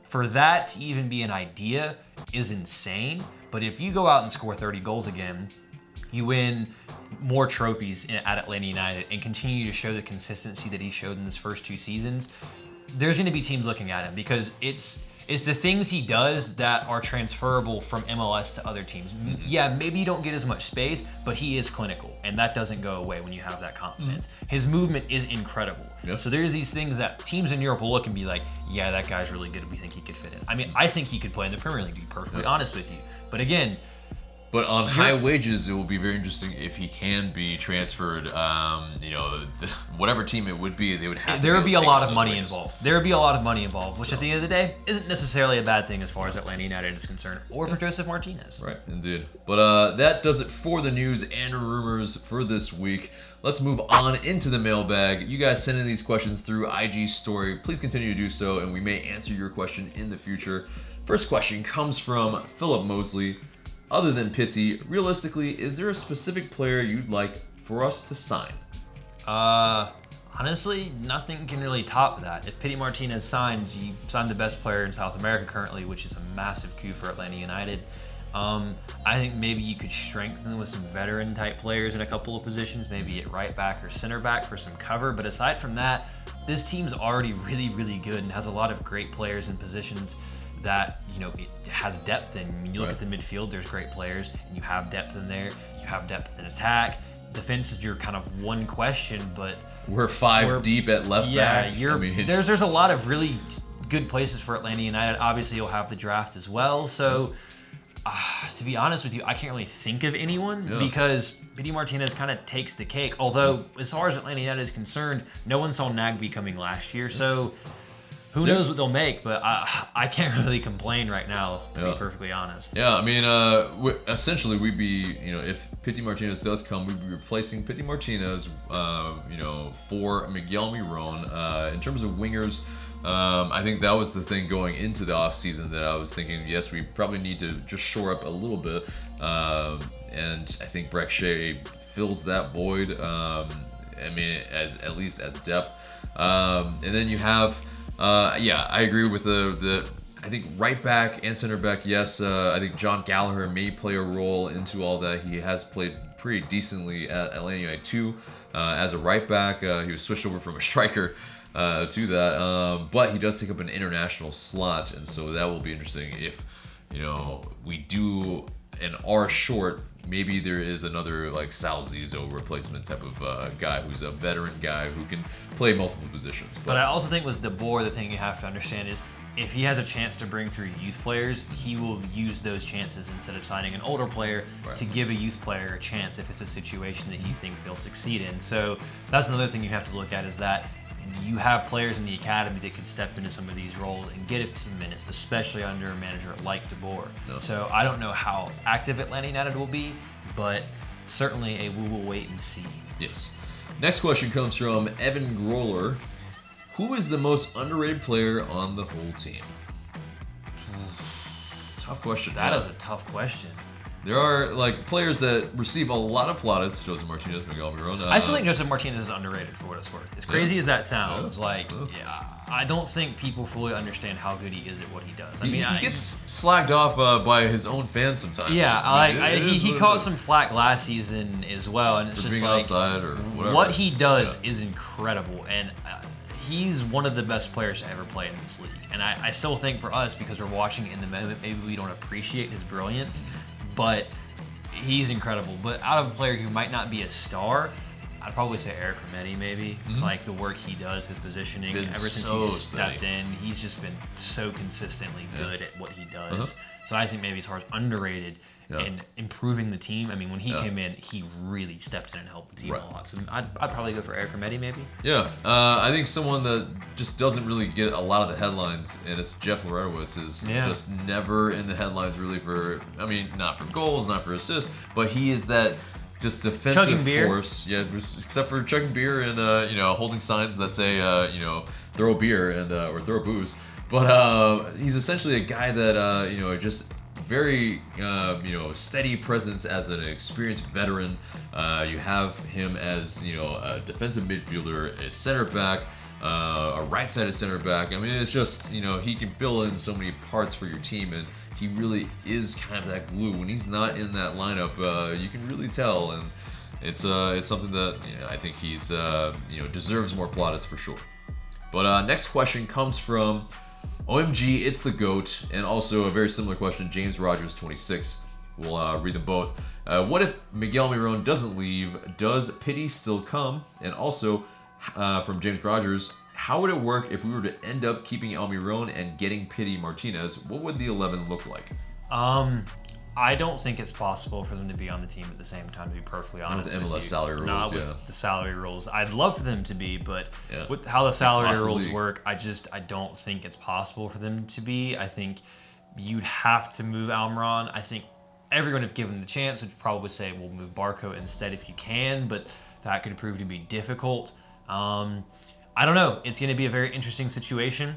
for that to even be an idea is insane. But if you go out and score 30 goals again, you win more trophies at Atlanta United and continue to show the consistency that he showed in his first 2 seasons, there's going to be teams looking at him because it's the things he does that are transferable from MLS to other teams. Yeah, maybe you don't get as much space, but he is clinical, and that doesn't go away when you have that confidence. His movement is incredible. So there's these things that teams in Europe will look and be like, yeah, that guy's really good. We think he could fit in. I mean, I think he could play in the Premier League, to be perfectly honest with you. But again, but on high wages, it will be very interesting if he can be transferred. Whatever team it would be, they would have. There would be a lot of money involved. There would be a lot of money involved, which at the end of the day isn't necessarily a bad thing as far as Atlanta United is concerned, or for Joseph Martinez. Right, indeed. But that does it for the news and rumors for this week. Let's move on into the mailbag. You guys send in these questions through IG story. Please continue to do so, and we may answer your question in the future. First question comes from Philip Mosley. Other than Pity, realistically, is there a specific player you'd like for us to sign? Honestly, nothing can really top that. If Pity Martinez signs, you signed the best player in South America currently, which is a massive coup for Atlanta United. I think maybe you could strengthen with some veteran-type players in a couple of positions, maybe at right back or center back for some cover. But aside from that, this team's already really, really good and has a lot of great players in positions that it has depth in. When you look at the midfield, there's great players, and you have depth in there. You have depth in attack. Defense is your kind of one question, but we're 5 deep at left back. There's a lot of really good places for Atlanta United. Obviously, you'll have the draft as well. So, to be honest with you, I can't really think of anyone because Pity Martinez kind of takes the cake. Although, as far as Atlanta United is concerned, no one saw Nagby coming last year, so. Who knows what they'll make, but I can't really complain right now, to be perfectly honest. Yeah, I mean, essentially we'd be, if Pity Martinez does come, we'd be replacing Pity Martinez, for Miguel Almirón. In terms of wingers, I think that was the thing going into the offseason that I was thinking, yes, we probably need to just shore up a little bit. And I think Brek Shea fills that void, at least as depth. And then you have... I agree with I think right back and center back, yes. I think John Gallagher may play a role into all that. He has played pretty decently at Atlanta United too, as a right back. He was switched over from a striker to that. But he does take up an international slot, and so that will be interesting if, we do and are short. Maybe there is another like Sal Zizzo replacement type of guy who's a veteran guy who can play multiple positions. But I also think with De Boer, the thing you have to understand is if he has a chance to bring through youth players, he will use those chances instead of signing an older player to give a youth player a chance if it's a situation that he thinks they'll succeed in. So that's another thing you have to look at is that you have players in the academy that can step into some of these roles and get some minutes, especially under a manager like De Boer. No. So I don't know how active Atlanta United will be, but certainly we will wait and see. Yes. Next question comes from Evan Growler. Who is the most underrated player on the whole team? Tough question. That is a tough question. There are like players that receive a lot of plaudits. Joseph Martinez, Miguel Almirón. I still think Joseph Martinez is underrated for what it's worth. As crazy as that sounds, I don't think people fully understand how good he is at what he does. He gets slagged off by his own fans sometimes. Yeah, he caught some flack last season as well, and it's just like outside or whatever. What he does is incredible, and he's one of the best players to ever play in this league. And I still think for us, because we're watching it in the moment, maybe we don't appreciate his brilliance. But he's incredible. But out of a player who might not be a star, I'd probably say Eric Remedi maybe. Like the work he does, his positioning, ever since he's stepped in, he's just been so consistently good at what he does. So I think maybe as far as underrated and improving the team, I mean, when he came in, he really stepped in and helped the team a lot. So I'd probably go for Eric Remedi maybe. Yeah, I think someone that just doesn't really get a lot of the headlines, and it's Jeff Larentowicz, is just never in the headlines really for, I mean, not for goals, not for assists, but he is that just defensive force. Yeah, except for chugging beer and holding signs that say throw beer and or throw booze. But he's essentially a guy that just very steady presence as an experienced veteran. You have him as a defensive midfielder, a center back, a right-sided center back. I mean, it's just he can fill in so many parts for your team, and he really is kind of that glue. When he's not in that lineup, you can really tell, and it's something that I think he's deserves more plaudits for sure. But next question comes from OMG It's The Goat, and also a very similar question, James Rogers 26. We'll read them both. What if Miguel Almirón doesn't leave? Does pity still come? And also from James Rogers, how would it work if we were to end up keeping Almirón and getting Pity Martinez? What would the 11 look like? I don't think it's possible for them to be on the team at the same time, to be perfectly honest with MLS salary rules, not with the salary rules. I'd love for them to be, but with how the salary rules work, I don't think it's possible for them to be. I think you'd have to move Almirón. I think everyone, if given the chance, would probably say, we'll move Barco instead if you can, but that could prove to be difficult. I don't know. It's going to be a very interesting situation.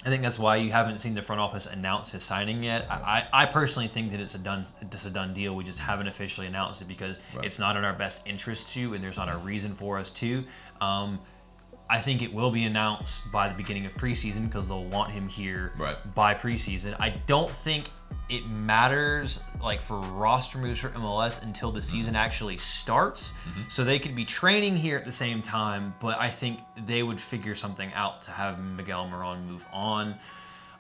I think that's why you haven't seen the front office announce his signing yet. I personally think that it's a done deal. We just haven't officially announced it because it's not in our best interest to, and there's not a reason for us to. I think it will be announced by the beginning of preseason because they'll want him here by preseason. I don't think it matters like for roster moves for MLS until the season actually starts. So they could be training here at the same time, but I think they would figure something out to have Miguel Almirón move on,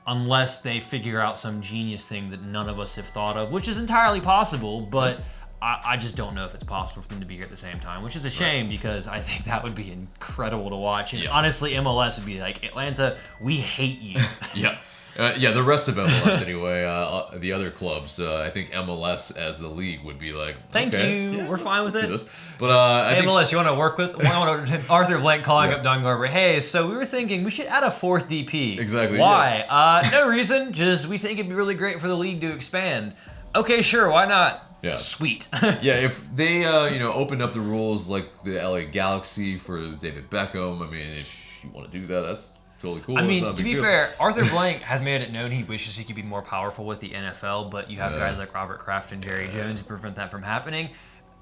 unless they figure out some genius thing that none of us have thought of, which is entirely possible, but I just don't know if it's possible for them to be here at the same time, which is a shame because I think that would be incredible to watch. And honestly, MLS would be like, Atlanta, we hate you. The rest of MLS anyway, the other clubs, I think MLS as the league would be like, thank you, we're fine with it. But hey, MLS, you want to work with Arthur Blank calling up Don Garber? Hey, so we were thinking we should add a fourth DP. Exactly. Why? No reason. Just we think it'd be really great for the league to expand. Okay, sure. Why not? Yeah. Sweet. If they opened up the rules like the LA Galaxy for David Beckham, I mean, if you want to do that, that's totally cool. I mean, to be fair, Arthur Blank has made it known he wishes he could be more powerful with the NFL, but you have guys like Robert Kraft and Jerry Jones who prevent that from happening.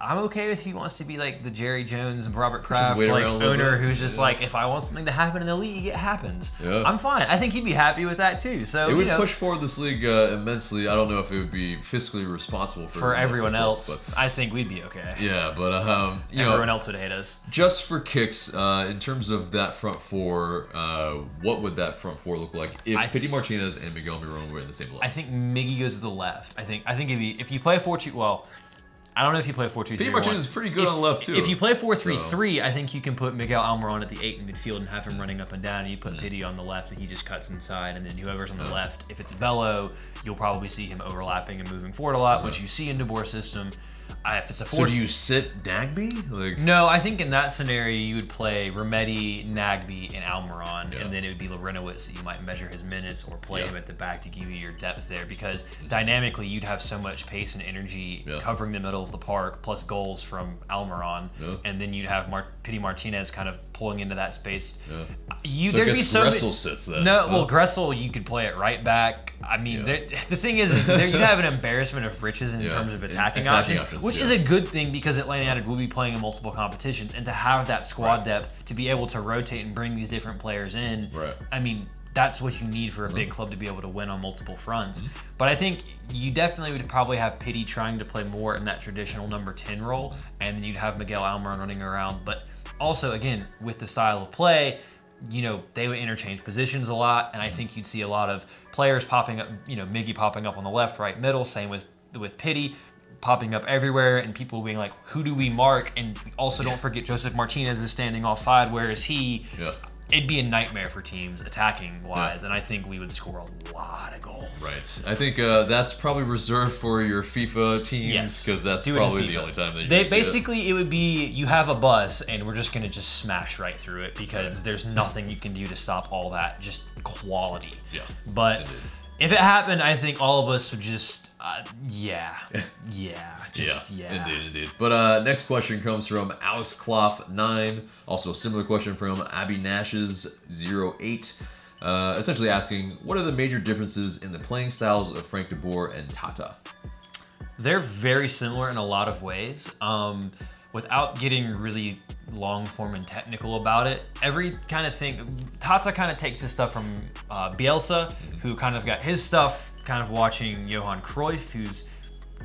I'm okay if he wants to be like the Jerry Jones and Robert Kraft like owner who's just like, if I want something to happen in the league, it happens. Yeah. I'm fine. I think he'd be happy with that too. So it would push forward this league immensely. I don't know if it would be fiscally responsible for everyone else. But I think we'd be okay. Yeah, but everyone else would hate us. Just for kicks, in terms of that front four, what would that front four look like if Pity Martinez and Miguel Almirón were in the same level? I think Miggy goes to the left. I think if you play a 4-2, well, I don't know if you play 4-2-3. Pity Martinez is pretty good on the left too. If you play 4-3-3, I think you can put Miguel Almirón at the 8 in midfield and have him running up and down. And you put Pity on the left, and he just cuts inside. And then whoever's on the left, if it's Velo, you'll probably see him overlapping and moving forward a lot, which you see in De Boer's system. If it's a so do you sit Nagby? No, I think in that scenario you would play Remedi, Nagby, and Almirón, and then it would be Lorenowitz that you might measure his minutes or play him at the back to give you your depth there, because dynamically you'd have so much pace and energy covering the middle of the park, plus goals from Almirón, and then you'd have Pity Martinez kind of pulling into that space. So there'd be so Gressel sits there. No, well, Gressel, you could play it right back. I mean, the thing is you'd have an embarrassment of riches in terms of attacking options, which is a good thing because Atlanta United will be playing in multiple competitions, and to have that squad depth to be able to rotate and bring these different players in, I mean, that's what you need for a big club to be able to win on multiple fronts. But I think you definitely would probably have Pity trying to play more in that traditional number 10 role, and then you'd have Miguel Almirón running around. But also, again, with the style of play, they would interchange positions a lot, and I think you'd see a lot of players popping up, Miggy popping up on the left, right, middle, same with Pity popping up everywhere, and people being like, who do we mark? And also don't forget Joseph Martinez is standing offside, where is he? It'd be a nightmare for teams attacking wise, and I think we would score a lot of goals. Right. I think that's probably reserved for your FIFA teams, because that's probably the only time that you basically it would be you have a bus and we're just gonna just smash right through it, because there's nothing you can do to stop all that just quality. But if it happened, I think all of us would just Indeed. But next question comes from Alex Clough 9. Also a similar question from Abby Nash's 08. Essentially asking, what are the major differences in the playing styles of Frank de Boer and Tata? They're very similar in a lot of ways. Without getting really long form and technical about it, every kind of thing, Tata kind of takes his stuff from Bielsa, who kind of got his stuff kind of watching Johan Cruyff, who's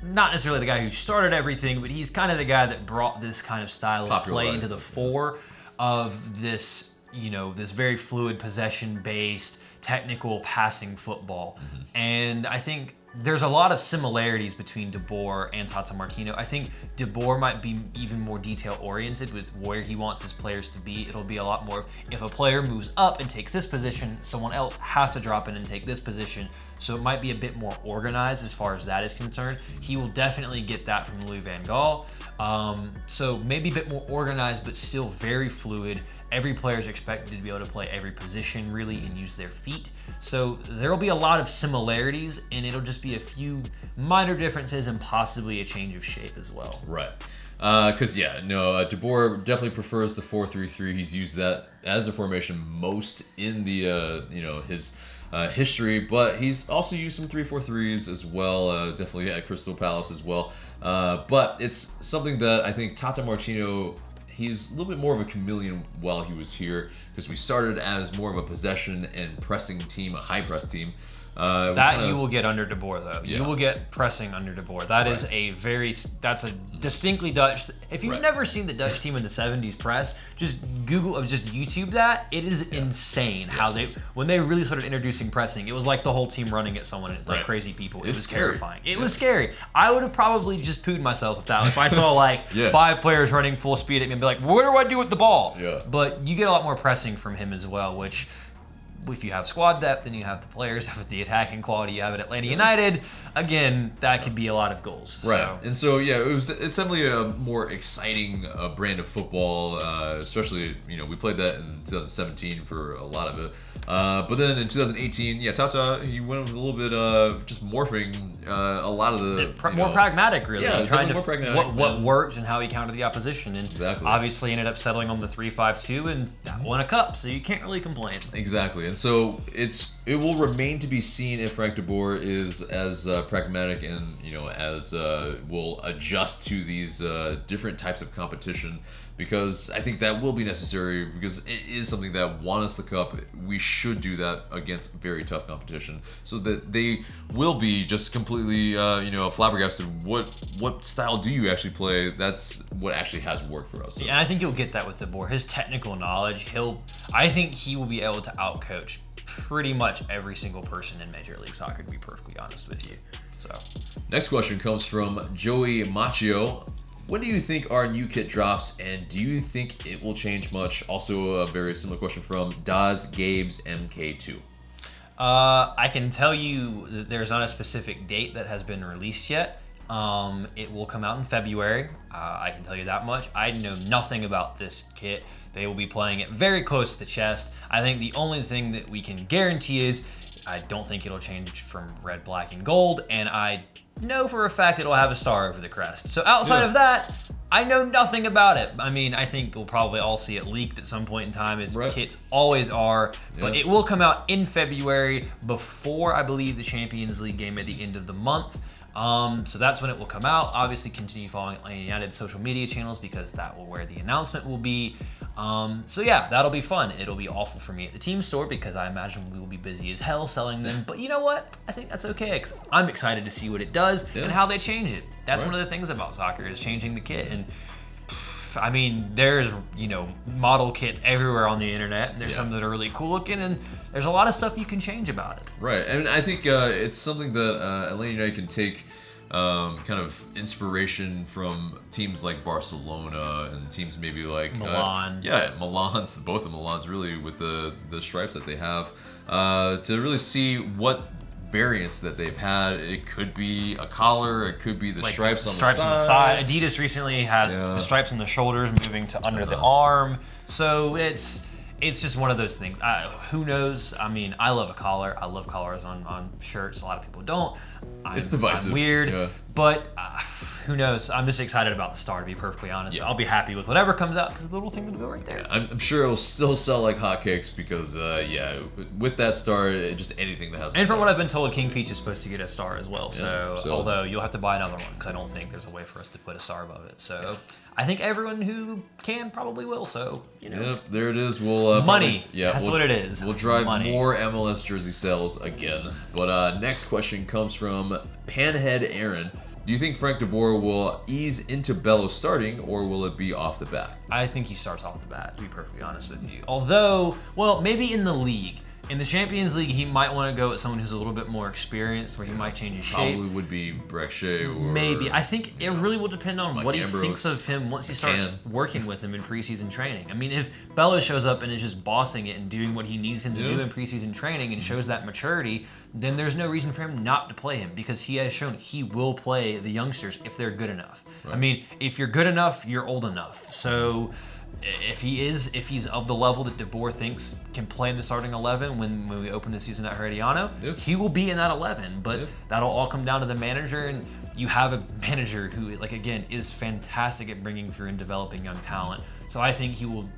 not necessarily the guy who started everything, but he's kind of the guy that brought this kind of style of play into the fore of this, this very fluid possession-based, technical passing football. And I think there's a lot of similarities between De Boer and Tata Martino. I think De Boer might be even more detail-oriented with where he wants his players to be. It'll be a lot more, if a player moves up and takes this position, someone else has to drop in and take this position. So it might be a bit more organized as far as that is concerned. He will definitely get that from Louis van Gaal. So maybe a bit more organized, but still very fluid. Every player is expected to be able to play every position really and use their feet. So there'll be a lot of similarities, and it'll just be a few minor differences and possibly a change of shape as well. Right. Because De Boer definitely prefers the 4-3-3. He's used that as the formation most in the his history, but he's also used some 3-4-3s as well. Definitely at Crystal Palace as well. But it's something that I think Tata Martino, he's a little bit more of a chameleon while he was here, because we started as more of a possession and pressing team, a high press team. You will get under De Boer though. You will get pressing under De Boer. That is that's a distinctly Dutch. If you've never seen the Dutch team in the 70s press, just YouTube that. It is insane how when they really started introducing pressing, it was like the whole team running at someone like crazy people. It was terrifying. It was scary. I would have probably just pooed myself if I saw like 5 players running full speed at me and be like, what do I do with the ball? But you get a lot more pressing from him as well, which, if you have squad depth and you have the players with the attacking quality you have at Atlanta United, again, that could be a lot of goals. Right. And so, it's definitely a more exciting brand of football, especially, we played that in 2017 for a lot of it. But then in 2018, Tata, he went with a little bit just morphing a lot of the... more pragmatic, really. Yeah, trying to more pragmatic. What worked and how he countered the opposition. And obviously ended up settling on the 3-5-2 and won a cup, so you can't really complain. Exactly. and so it will remain to be seen if Frank de Boer is as pragmatic and as will adjust to these different types of competition, because I think that will be necessary, because it is something that won us the cup. We should do that against very tough competition, so that they will be just completely flabbergasted. What style do you actually play? That's what actually has worked for us. So. Yeah, and I think you'll get that with de Boer. His technical knowledge, I think he will be able to outcoach pretty much every single person in Major League Soccer, to be perfectly honest with you. So, next question comes from Joey Machio. When do you think our new kit drops, and do you think it will change much? Also, a very similar question from Daz Gabes MK2. I can tell you that there's not a specific date that has been released yet. It will come out in February. I can tell you that much. I know nothing about this kit. They will be playing it very close to the chest. I think the only thing that we can guarantee is I don't think it'll change from red, black, and gold, and I know for a fact it'll have a star over the crest. So outside of that, I know nothing about it. I mean, I think we'll probably all see it leaked at some point in time, as kits always are, but it will come out in February before, I believe, the Champions League game at the end of the month. So that's when it will come out. Obviously, continue following Atlanta United's social media channels, because that will where the announcement will be. So yeah, that'll be fun. It'll be awful for me at the team store, because I imagine we will be busy as hell selling them. But you know what? I think that's okay, because I'm excited to see what it does and how they change it. That's one of the things about soccer, is changing the kit. And I mean, there's model kits everywhere on the internet, and there's some that are really cool looking, and there's a lot of stuff you can change about it. Right, and I think it's something that Atlanta United can take kind of inspiration from teams like Barcelona and teams maybe like Milan. Milan's, both of Milan's really, with the stripes that they have, to really see what variants that they've had. It could be a collar, it could be the stripes on the side. Adidas recently has the stripes on the shoulders moving to under the arm. So it's just one of those things. Who knows? I mean, I love a collar. I love collars on shirts. A lot of people don't. It's divisive. I'm weird, but who knows? I'm just excited about the star, to be perfectly honest. I'll be happy with whatever comes out, because the little thing will go right there. Yeah, I'm sure it'll still sell like hotcakes, because with that star, just anything that has a and star. from what I've been told, King Peach is supposed to get a star as well. So although you'll have to buy another one, because I don't think there's a way for us to put a star above it. So I think everyone who can probably will. So Yep, there it is. We'll money. That's what it is. We'll drive more MLS jersey sales again. But next question comes from Panhead Aaron. Do you think Frank de Boer will ease into Bello starting, or will it be off the bat? I think he starts off the bat, to be perfectly honest with you. Although, well, maybe in the league. In the Champions League, he might want to go with someone who's a little bit more experienced, where he might change his shape. Probably would be Brek Shea, or maybe. I think it really will depend on what he Ambrose, thinks of him once he starts working with him in preseason training. I mean, if Bello shows up and is just bossing it and doing what he needs him to do in preseason training and shows that maturity, then there's no reason for him not to play him, because he has shown he will play the youngsters if they're good enough. I mean, if you're good enough, you're old enough. So if he's of the level that de Boer thinks can play in the starting 11 when we open the season at Herediano, he will be in that 11. But that'll all come down to the manager, and you have a manager who, like, again, is fantastic at bringing through and developing young talent. So I think he will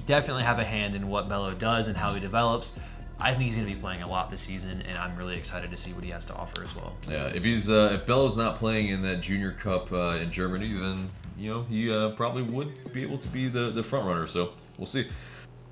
definitely have a hand in what Bello does and how he develops. I think he's going to be playing a lot this season, and I'm really excited to see what he has to offer as well. Yeah, if Bello's not playing in that Junior Cup in Germany, then he probably would be able to be the front runner. So we'll see.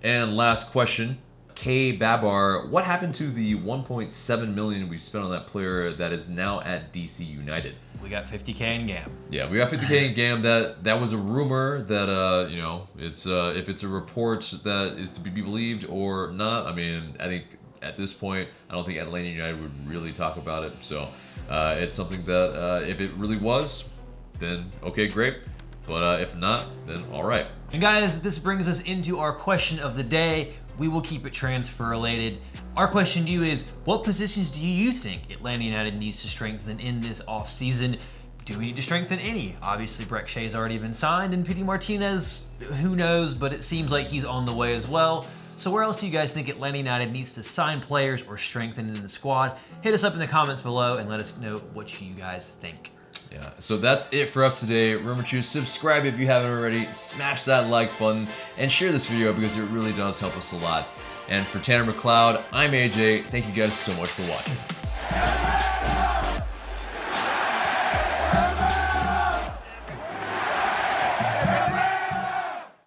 And last question, K Babar, what happened to the 1.7 million we spent on that player that is now at DC United? We got 50K in GAM. Yeah, we got 50K in GAM. That was a rumor that it's if it's a report that is to be believed or not. I mean, I think at this point, I don't think Atlanta United would really talk about it. So it's something that if it really was, then okay, great. But if not, then all right. And guys, this brings us into our question of the day. We will keep it transfer related. Our question to you is, what positions do you think Atlanta United needs to strengthen in this offseason? Do we need to strengthen any? Obviously, Brek Shea has already been signed, and Pablo Martinez, who knows, but it seems like he's on the way as well. So where else do you guys think Atlanta United needs to sign players or strengthen in the squad? Hit us up in the comments below and let us know what you guys think. Yeah, so that's it for us today. Remember to subscribe if you haven't already, smash that like button, and share this video because it really does help us a lot. And for Tanner McLeod, I'm AJ. Thank you guys so much for watching.